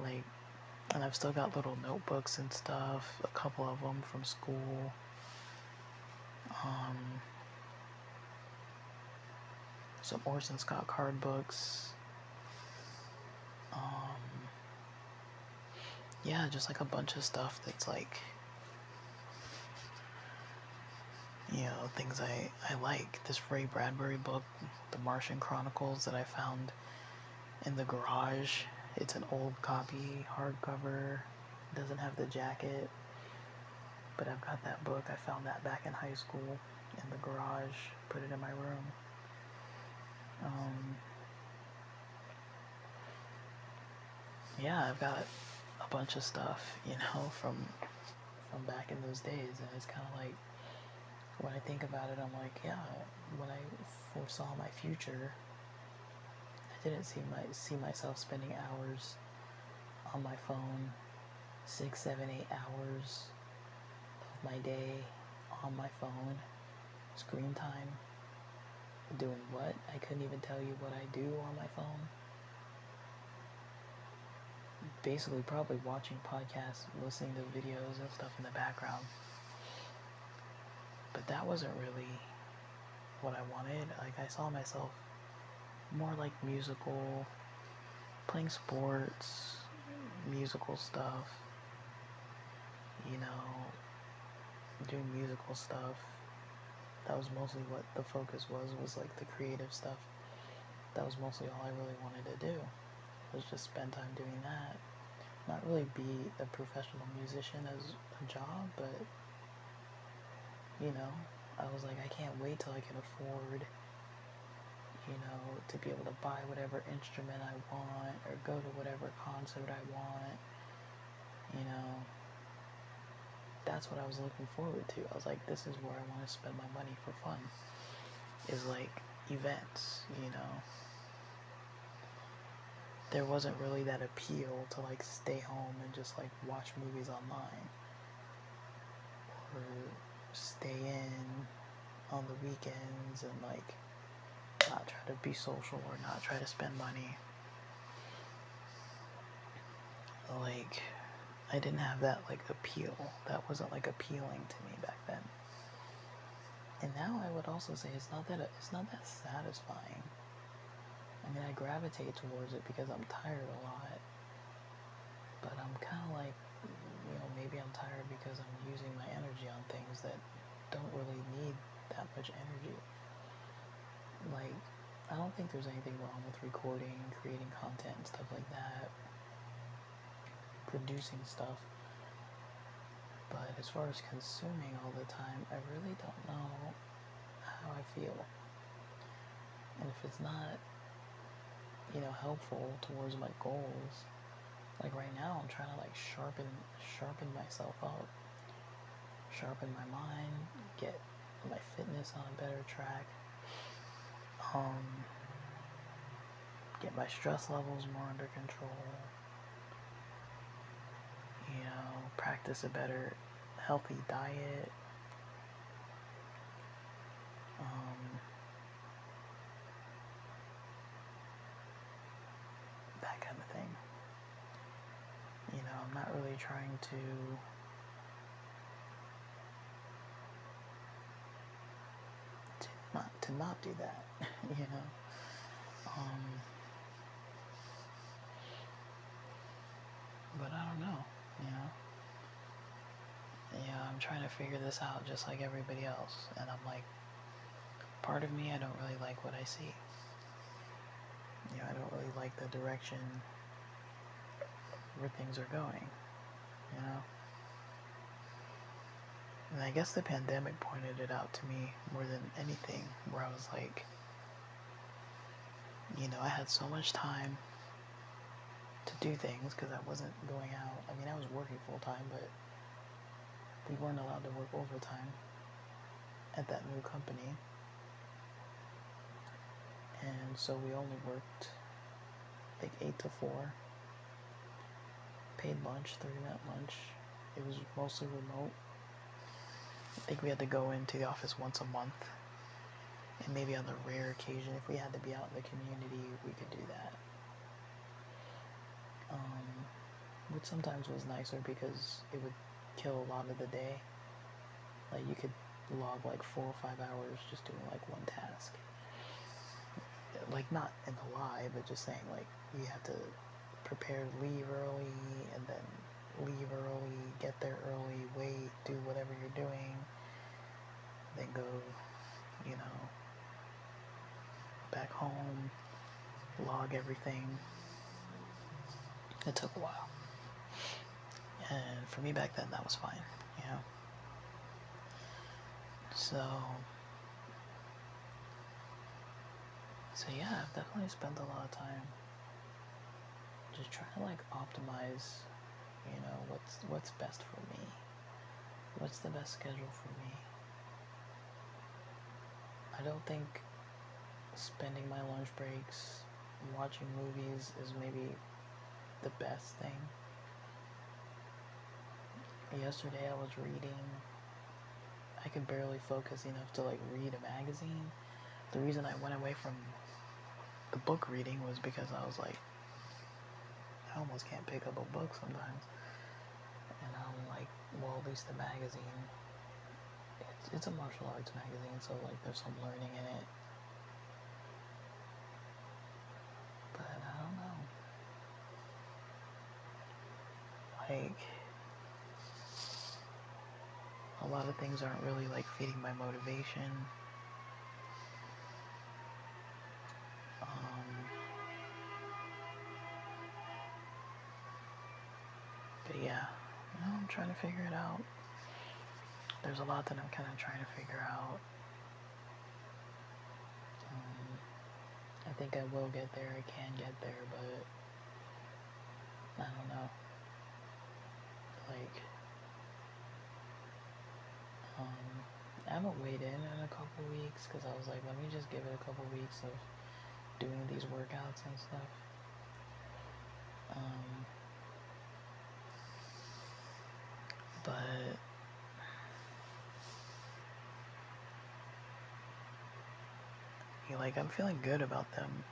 like. And I've still got little notebooks and stuff, a couple of them from school. Some Orson Scott Card books. Yeah, just like a bunch of stuff that's like, you know, things I like. This Ray Bradbury book, The Martian Chronicles, that I found in the garage. It's an old copy, hardcover. It doesn't have the jacket, but I've got that book. I found that back in high school in the garage, put it in my room. Yeah, I've got a bunch of stuff, you know, from back in those days, and it's kind of like, when I think about it, I'm like, yeah, when I foresaw my future, I didn't see myself spending hours on my phone, 6, 7, 8 hours of my day on my phone, screen time, doing what? I couldn't even tell you what I do on my phone. Basically, probably watching podcasts, listening to videos and stuff in the background. But that wasn't really what I wanted. Like, I saw myself more like musical, playing sports, musical stuff, you know, doing musical stuff. That was mostly what the focus was like the creative stuff. That was mostly all I really wanted to do, was just spend time doing that. Not really be a professional musician as a job, but, you know, I was like, I can't wait till I can afford, you know, to be able to buy whatever instrument I want, or go to whatever concert I want, you know. That's what I was looking forward to. I was like, this is where I want to spend my money for fun, is like events, you know. There wasn't really that appeal to like stay home and just like watch movies online, or stay in on the weekends and like not try to be social or not try to spend money. Like, I didn't have that like appeal. That wasn't like appealing to me back then. And now I would also say it's not that satisfying. I mean, I gravitate towards it because I'm tired a lot. But I'm kind of like, you know, maybe I'm tired because I'm using my energy on things that don't really need that much energy. Like, I don't think there's anything wrong with recording, creating content and stuff like that, producing stuff. But as far as consuming all the time, I really don't know how I feel. And if it's not, you know, helpful towards my goals, like right now I'm trying to like sharpen myself up, sharpen my mind, get my fitness on a better track, get my stress levels more under control, you know, practice a better healthy diet, that kind of thing. You know, I'm not really trying to not do that, you know. But I don't know, you know. Yeah, I'm trying to figure this out just like everybody else, and I'm like, part of me, I don't really like what I see. You know, I don't really like the direction where things are going, you know. And I guess the pandemic pointed it out to me more than anything, where I was like, you know, I had so much time to do things because I wasn't going out. I mean, I was working full time, but we weren't allowed to work overtime at that new company. And so we only worked, I think, 8 to 4. Paid lunch, 30-minute lunch. It was mostly remote. I think we had to go into the office once a month. And maybe on the rare occasion, if we had to be out in the community, we could do that. Which sometimes was nicer because it would kill a lot of the day. Like, you could log like 4 or 5 hours just doing like one task. Like, not in the lie, but just saying, like, you have to prepare to leave early, and then leave early, get there early, wait, do whatever you're doing, then go, you know, back home, log everything. It took a while. And for me back then, that was fine, you know. So yeah, I've definitely spent a lot of time just trying to like optimize, you know, what's best for me. What's the best schedule for me? I don't think spending my lunch breaks watching movies is maybe the best thing. Yesterday I was reading. I could barely focus enough to like read a magazine. The reason I went away from the book reading was because I was like, I almost can't pick up a book sometimes. And I'm like, well, at least the magazine, it's a martial arts magazine, so like there's some learning in it. But I don't know. Like, a lot of things aren't really like feeding my motivation. But yeah, I'm trying to figure it out. There's a lot that I'm kind of trying to figure out. I think I will get there. I can get there, but I don't know. Like, I haven't weighed in a couple weeks because I was like, let me just give it a couple weeks of doing these workouts and stuff. But like, I'm feeling good about them.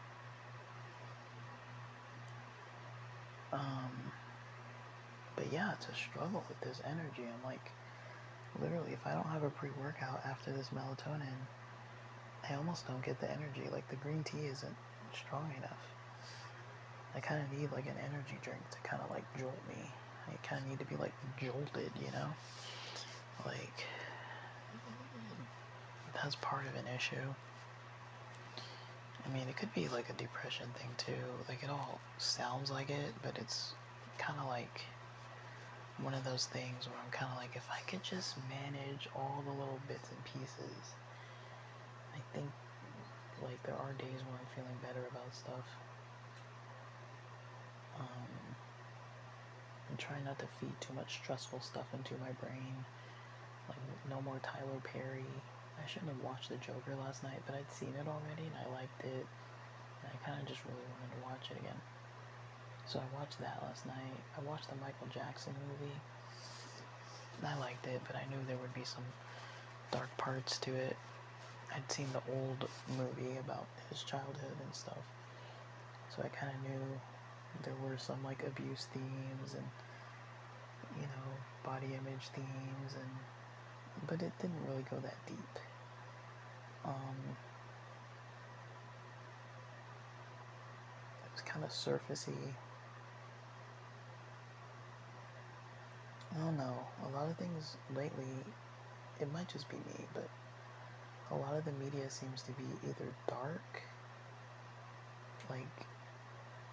But yeah, it's a struggle with this energy. I'm like, literally, if I don't have a pre-workout after this melatonin, I almost don't get the energy. Like, the green tea isn't strong enough. I kind of need like an energy drink to kind of like jolt me. I kind of need to be like jolted, you know? Like, that's part of an issue. I mean, it could be like a depression thing too. Like, it all sounds like it, but it's kind of like one of those things where I'm kind of like, if I could just manage all the little bits and pieces, I think like there are days where I'm feeling better about stuff. I'm trying not to feed too much stressful stuff into my brain. Like, no more Tyler Perry. I shouldn't have watched The Joker last night, but I'd seen it already and I liked it. And I kind of just really wanted to watch it again. So I watched that last night. I watched the Michael Jackson movie. I liked it, but I knew there would be some dark parts to it. I'd seen the old movie about his childhood and stuff. So I kind of knew there were some like abuse themes and, you know, body image themes, and but it didn't really go that deep. It was kind of surfacey. I don't know. A lot of things lately, it might just be me, but a lot of the media seems to be either dark, like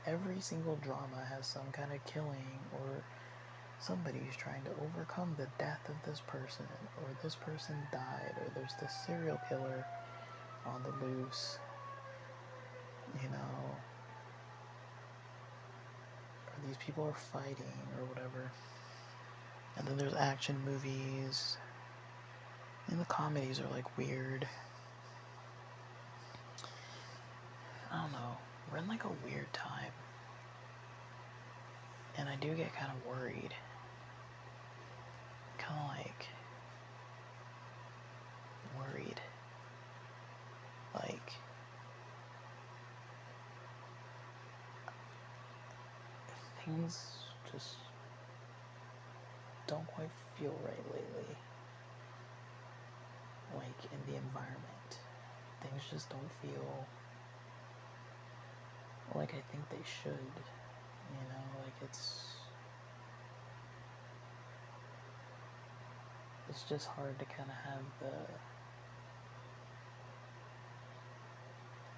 every single drama has some kind of killing, or somebody's trying to overcome the death of this person, or this person died, or there's this serial killer on the loose, you know, or these people are fighting, or whatever. And then there's action movies, and the comedies are like weird. I don't know. We're in like a weird time. And I do get kind of worried. Kind of like worried. Like, things just don't quite feel right lately. Like, in the environment, things just don't feel like I think they should. You know, like it's just hard to kind of have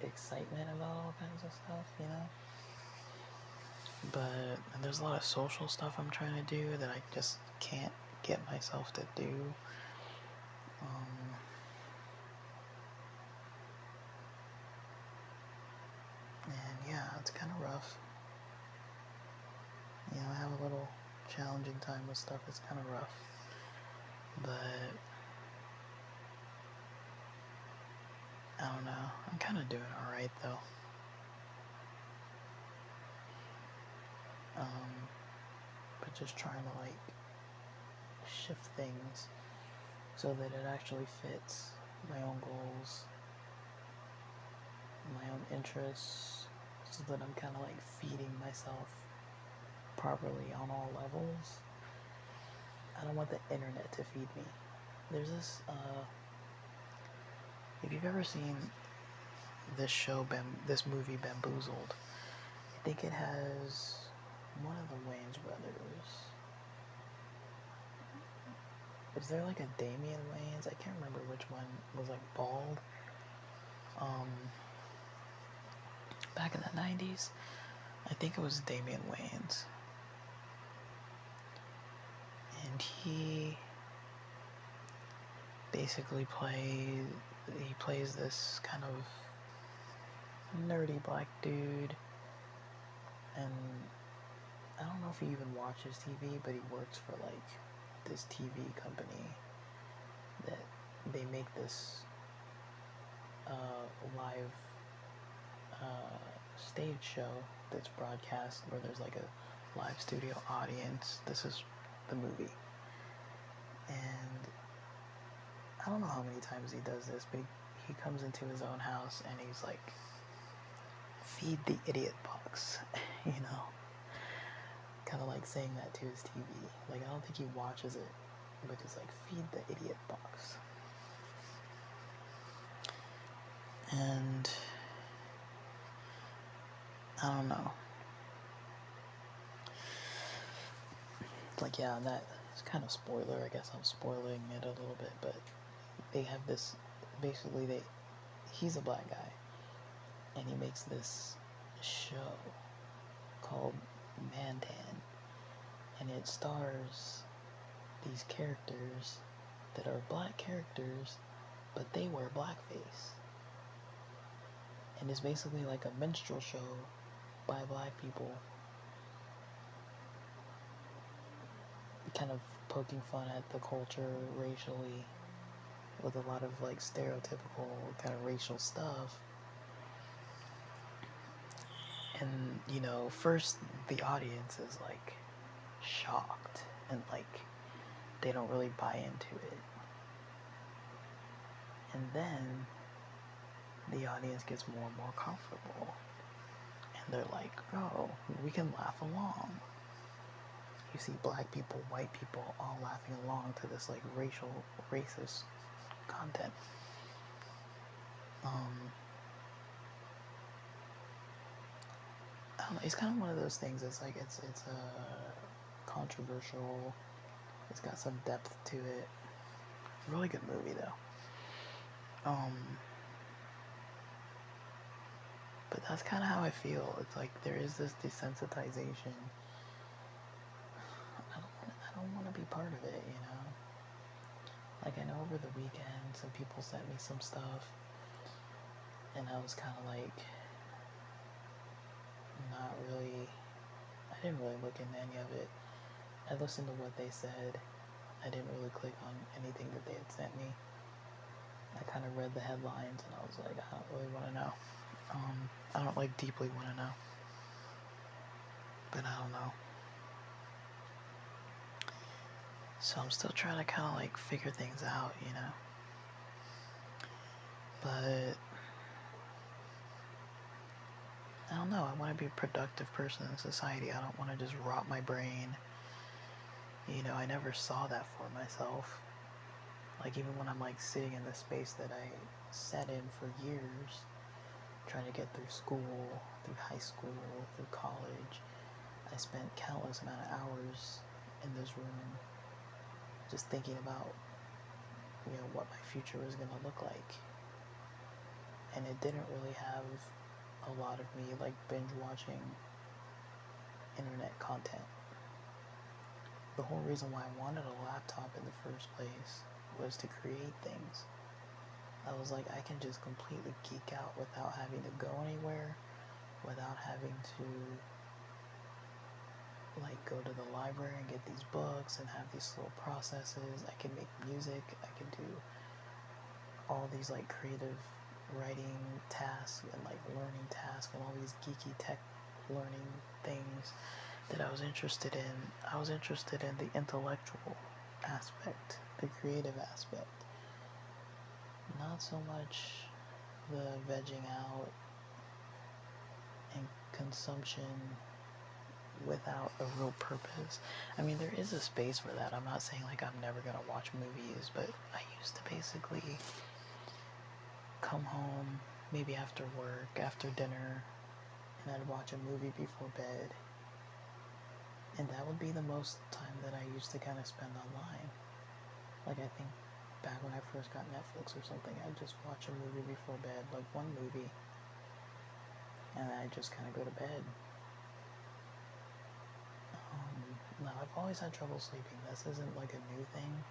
the excitement about all kinds of stuff, you know? But there's a lot of social stuff I'm trying to do that I just can't get myself to do. And yeah, it's kind of rough. You know, I have a little challenging time with stuff. It's kind of rough. But I don't know. I'm kind of doing alright though. But just trying to like shift things so that it actually fits my own goals, my own interests, so that I'm kind of like feeding myself properly on all levels. I don't want the internet to feed me. There's this, if you've ever seen this show, this movie Bamboozled, I think it has one of the Wayans brothers. Is there like a Damian Wayans? I can't remember which one was like bald. Back in the 90s, I think it was Damian Wayans. And he basically plays this kind of nerdy black dude, and I don't know if he even watches TV, but he works for like this TV company that they make this live stage show that's broadcast where there's like a live studio audience. This is the movie, and I don't know how many times he does this, but he comes into his own house and he's like, feed the idiot box, you know, kind of like saying that to his TV. Like, I don't think he watches it, but he's like, feed the idiot box. And I don't know. Like, yeah, that's kind of spoiler. I guess I'm spoiling it a little bit, but they have this, basically he's a black guy, and he makes this show called Mantan, and it stars these characters that are black characters, but they wear blackface. And it's basically like a minstrel show by black people, kind of poking fun at the culture racially, with a lot of like stereotypical kind of racial stuff. And, you know, first the audience is like shocked and like they don't really buy into it. And then the audience gets more and more comfortable. And they're like, oh, we can laugh along. You see black people, white people all laughing along to this like racist content. I don't know, it's kind of one of those things. It's like it's controversial. It's got some depth to it. Really good movie though. But that's kind of how I feel. It's like there is this desensitization. I don't want to be part of it, you know. Like, I know over the weekend some people sent me some stuff, and I was kind of like, not really. I didn't really look into any of it. I listened to what they said. I didn't really click on anything that they had sent me. I kind of read the headlines and I was like, I don't really want to know. I don't like deeply want to know. But I don't know. So I'm still trying to kind of like figure things out, you know. But I don't know. I want to be a productive person in society. I don't want to just rot my brain. You know, I never saw that for myself. Like, even when I'm like sitting in the space that I sat in for years, trying to get through school, through high school, through college, I spent countless amount of hours in this room just thinking about, you know, what my future was going to look like. And it didn't really have a lot of me like binge watching internet content. The whole reason why I wanted a laptop in the first place was to create things. I was like, I can just completely geek out without having to go anywhere, without having to like go to the library and get these books and have these little processes. I can make music, I can do all these like creative writing tasks and like learning tasks and all these geeky tech learning things that I was interested in. I was interested in the intellectual aspect, the creative aspect, not so much the vegging out and consumption without a real purpose. I mean, there is a space for that. I'm not saying like I'm never gonna watch movies, but I used to basically come home maybe after work, after dinner, and I'd watch a movie before bed. And that would be the most time that I used to kind of spend online. Like, I think back when I first got Netflix or something, I'd just watch a movie before bed, like one movie, and I'd just kind of go to bed. Now, I've always had trouble sleeping. This isn't like a new thing.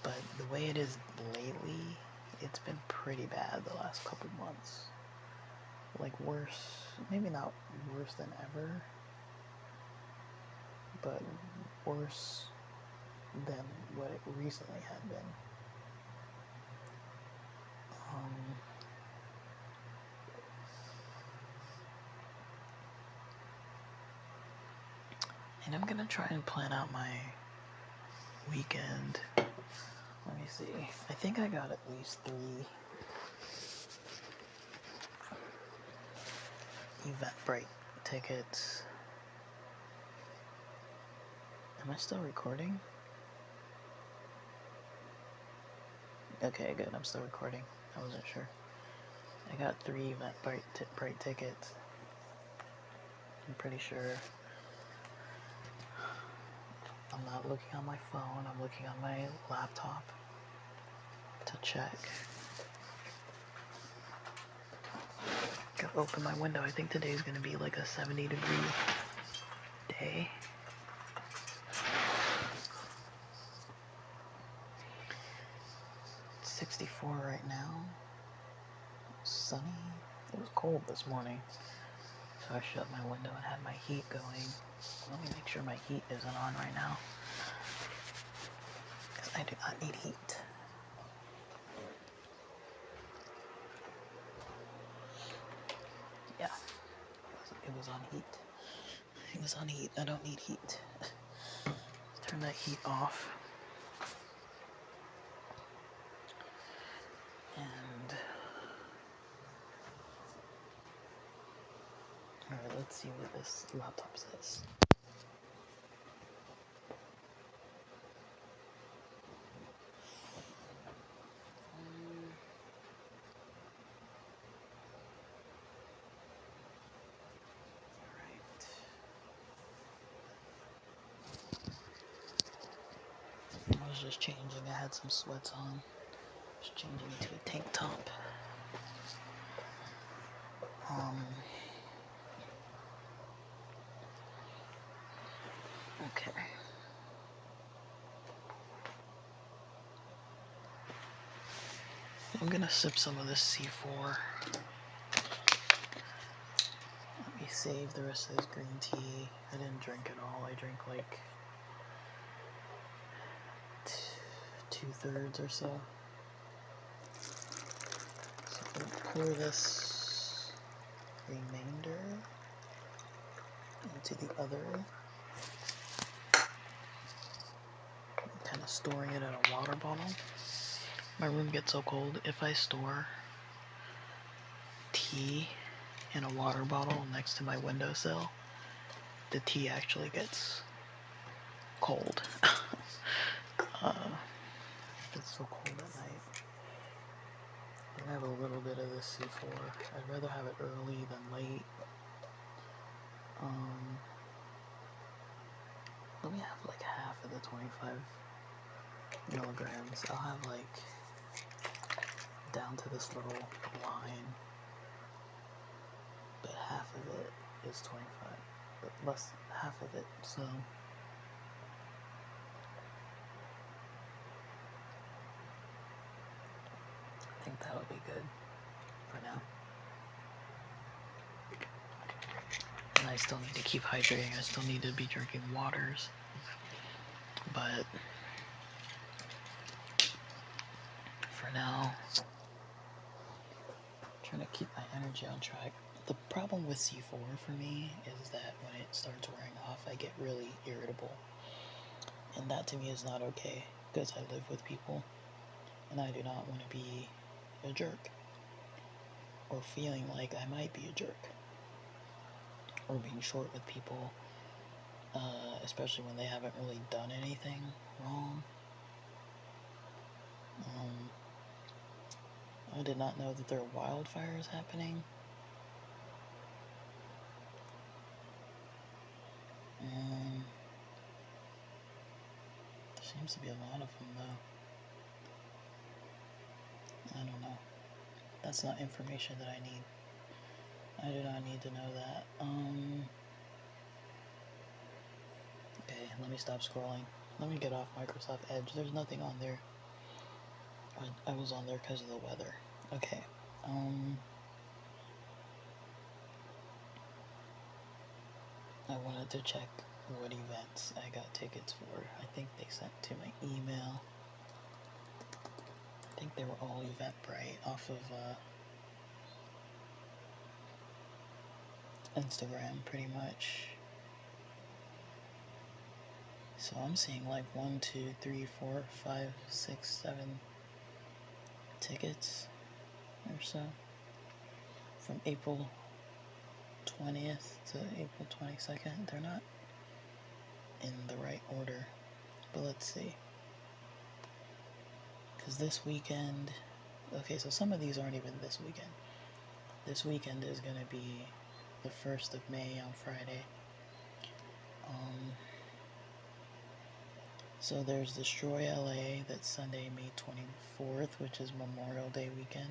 But the way it is lately, it's been pretty bad the last couple months. Like worse, maybe not worse than ever, but worse than what it recently had been. And I'm gonna try and plan out my weekend. Let me see. I think I got at least 3 Eventbrite tickets. Am I still recording? Okay, good. I'm still recording. I wasn't sure. I got 3 Eventbrite tickets. I'm pretty sure. I'm not looking on my phone. I'm looking on my laptop to check. Gotta open my window. I think today's gonna be like a 70-degree day. It's 64 right now. Sunny. It was cold this morning, so I shut my window and had my heat going. Let me make sure my heat isn't on right now, because I do not need heat. Yeah, it was on heat. It was on heat. I don't need heat. Let's turn that heat off. And alright, let's see what this laptop says. I was just changing. I had some sweats on. Just changing into a tank top. Okay. I'm gonna sip some of this C4. Let me save the rest of this green tea. I didn't drink it all. I drank like 2/3 or so. So I'm gonna pour this remainder into the other. I'm kind of storing it in a water bottle. My room gets so cold. If I store tea in a water bottle next to my windowsill, the tea actually gets cold. It's so cold at night. I'm gonna have a little bit of this C4. I'd rather have it early than late. Let me have like half of the 25 milligrams. I'll have like down to this little line, but half of it is 25, but less half of it, so I think that'll be good for now. And I still need to keep hydrating. I still need to be drinking waters, but for now Trying to keep my energy on track. The problem with C4 for me is that when it starts wearing off, I get really irritable. And that to me is not okay, because I live with people, and I do not want to be a jerk, or feeling like I might be a jerk, or being short with people, especially when they haven't really done anything wrong. I did not know that there are wildfires happening. There seems to be a lot of them, though. I don't know. That's not information that I need. I do not need to know that. Okay, let me stop scrolling. Let me get off Microsoft Edge. There's nothing on there. I was on there because of the weather. Okay. I wanted to check what events I got tickets for. I think they sent to my email. I think they were all Eventbrite off of Instagram, pretty much. So I'm seeing like 1, 2, 3, 4, 5, 6, 7 tickets or so from April 20th to April 22nd. They're not in the right order, but let's see. Because this weekend, okay, so some of these aren't even this weekend. This weekend is going to be the 1st of May on Friday. So there's Destroy LA, that's Sunday, May 24th, which is Memorial Day weekend.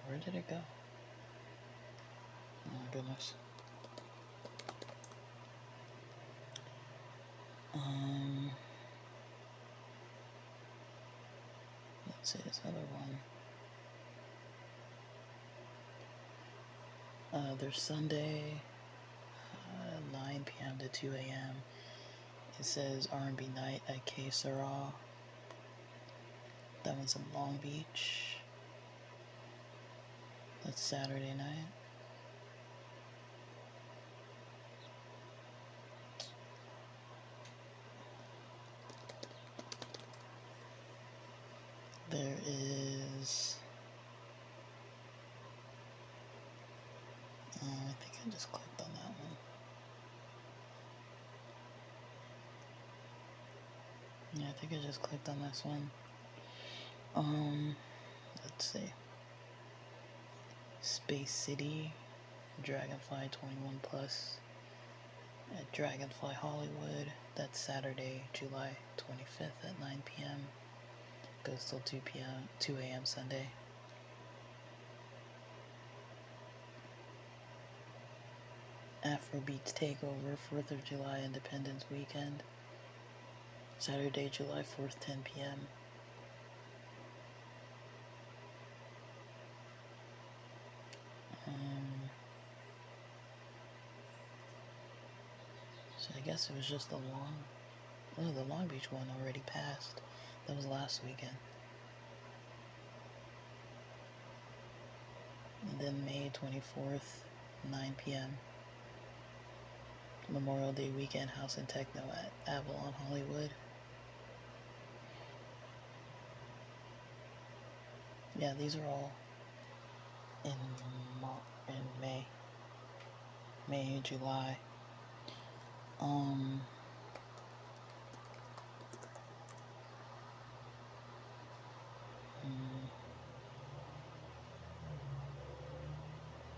Where did it go? Oh my goodness. Let's see this other one. There's Sunday, 9 p.m. to 2 a.m. It says R&B Night at K Sarah. That one's in Long Beach. That's Saturday night. There is... I think I just clicked on that one. Yeah, I think I just clicked on this one. Let's see. Space City, Dragonfly 21 Plus at Dragonfly Hollywood. That's Saturday, July 25th at 9 p.m. Goes till 2 a.m. Sunday. Afrobeats Takeover, 4th of July Independence Weekend. Saturday, July 4th, 10 p.m. So I guess it was just the Long Beach one already passed. That was last weekend. And then May 24th, 9 p.m. Memorial Day weekend, House and Techno at Avalon Hollywood. Yeah, these are all in May, July.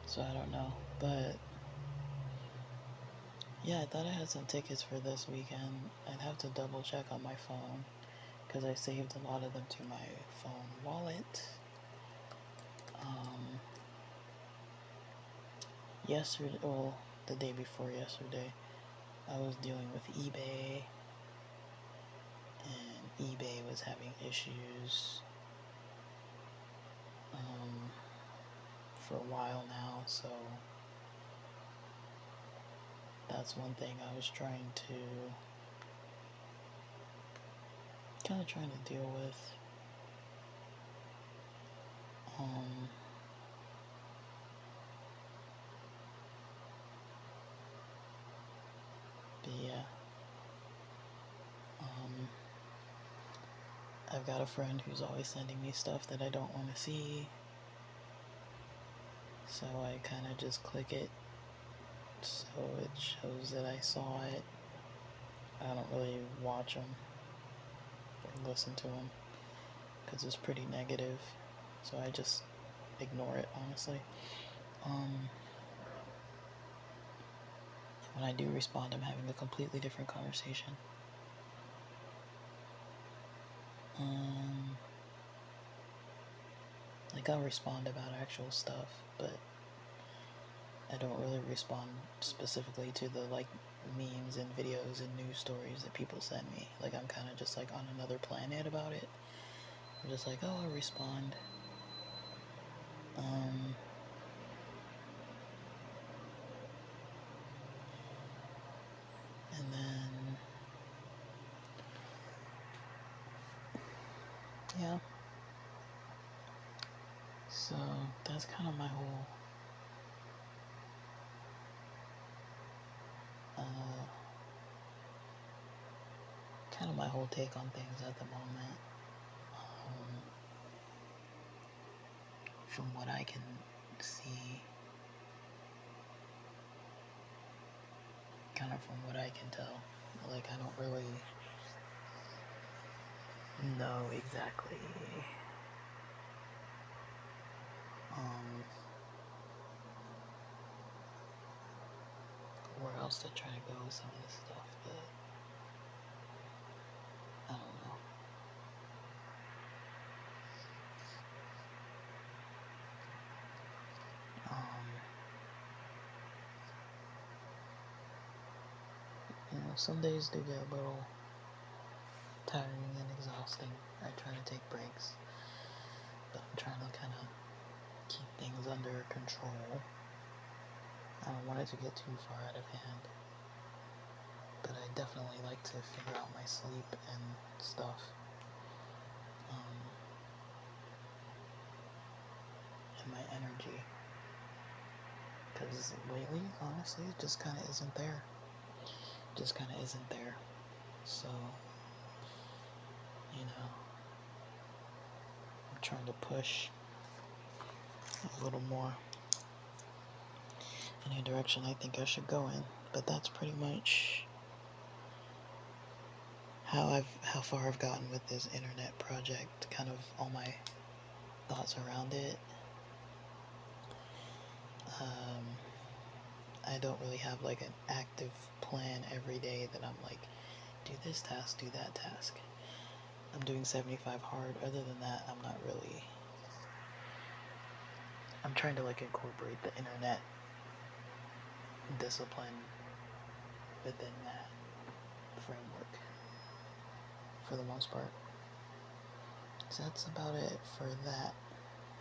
So I don't know, but yeah, I thought I had some tickets for this weekend. I'd have to double check on my phone because I saved a lot of them to my phone wallet. Yesterday, well, the day before yesterday, I was dealing with eBay, and eBay was having issues for a while now, so that's one thing I was trying to kind of trying to deal with but yeah, I've got a friend who's always sending me stuff that I don't want to see, so I kind of just click it so it shows that I saw it. I don't really watch them or listen to them because it's pretty negative, so I just ignore it, honestly. When I do respond, I'm having a completely different conversation. Like, I'll respond about actual stuff, but I don't really respond specifically to the, like, memes and videos and news stories that people send me. Like, I'm kind of just, like, on another planet about it. I'm just like, oh, I'll respond. And then, yeah. So, that's kind of my whole, take on things at the moment. From what I can see, kind of from what I can tell, like, I don't really know exactly where else to try to go with some of this stuff, but I don't know. Some days do get a little tiring and exhausting. I try to take breaks, but I'm trying to kind of keep things under control. I don't want it to get too far out of hand, but I definitely like to figure out my sleep and stuff. And my energy, because lately, honestly, it just kind of isn't there. So, I'm trying to push a little more in a direction I think I should go in. But that's pretty much how far I've gotten with this internet project, kind of all my thoughts around it. I don't really have like an active plan every day that I'm like, do this task, do that task. I'm doing 75 hard. Other than that, I'm not really. I'm trying to like incorporate the internet discipline within that framework for the most part. So that's about it for that.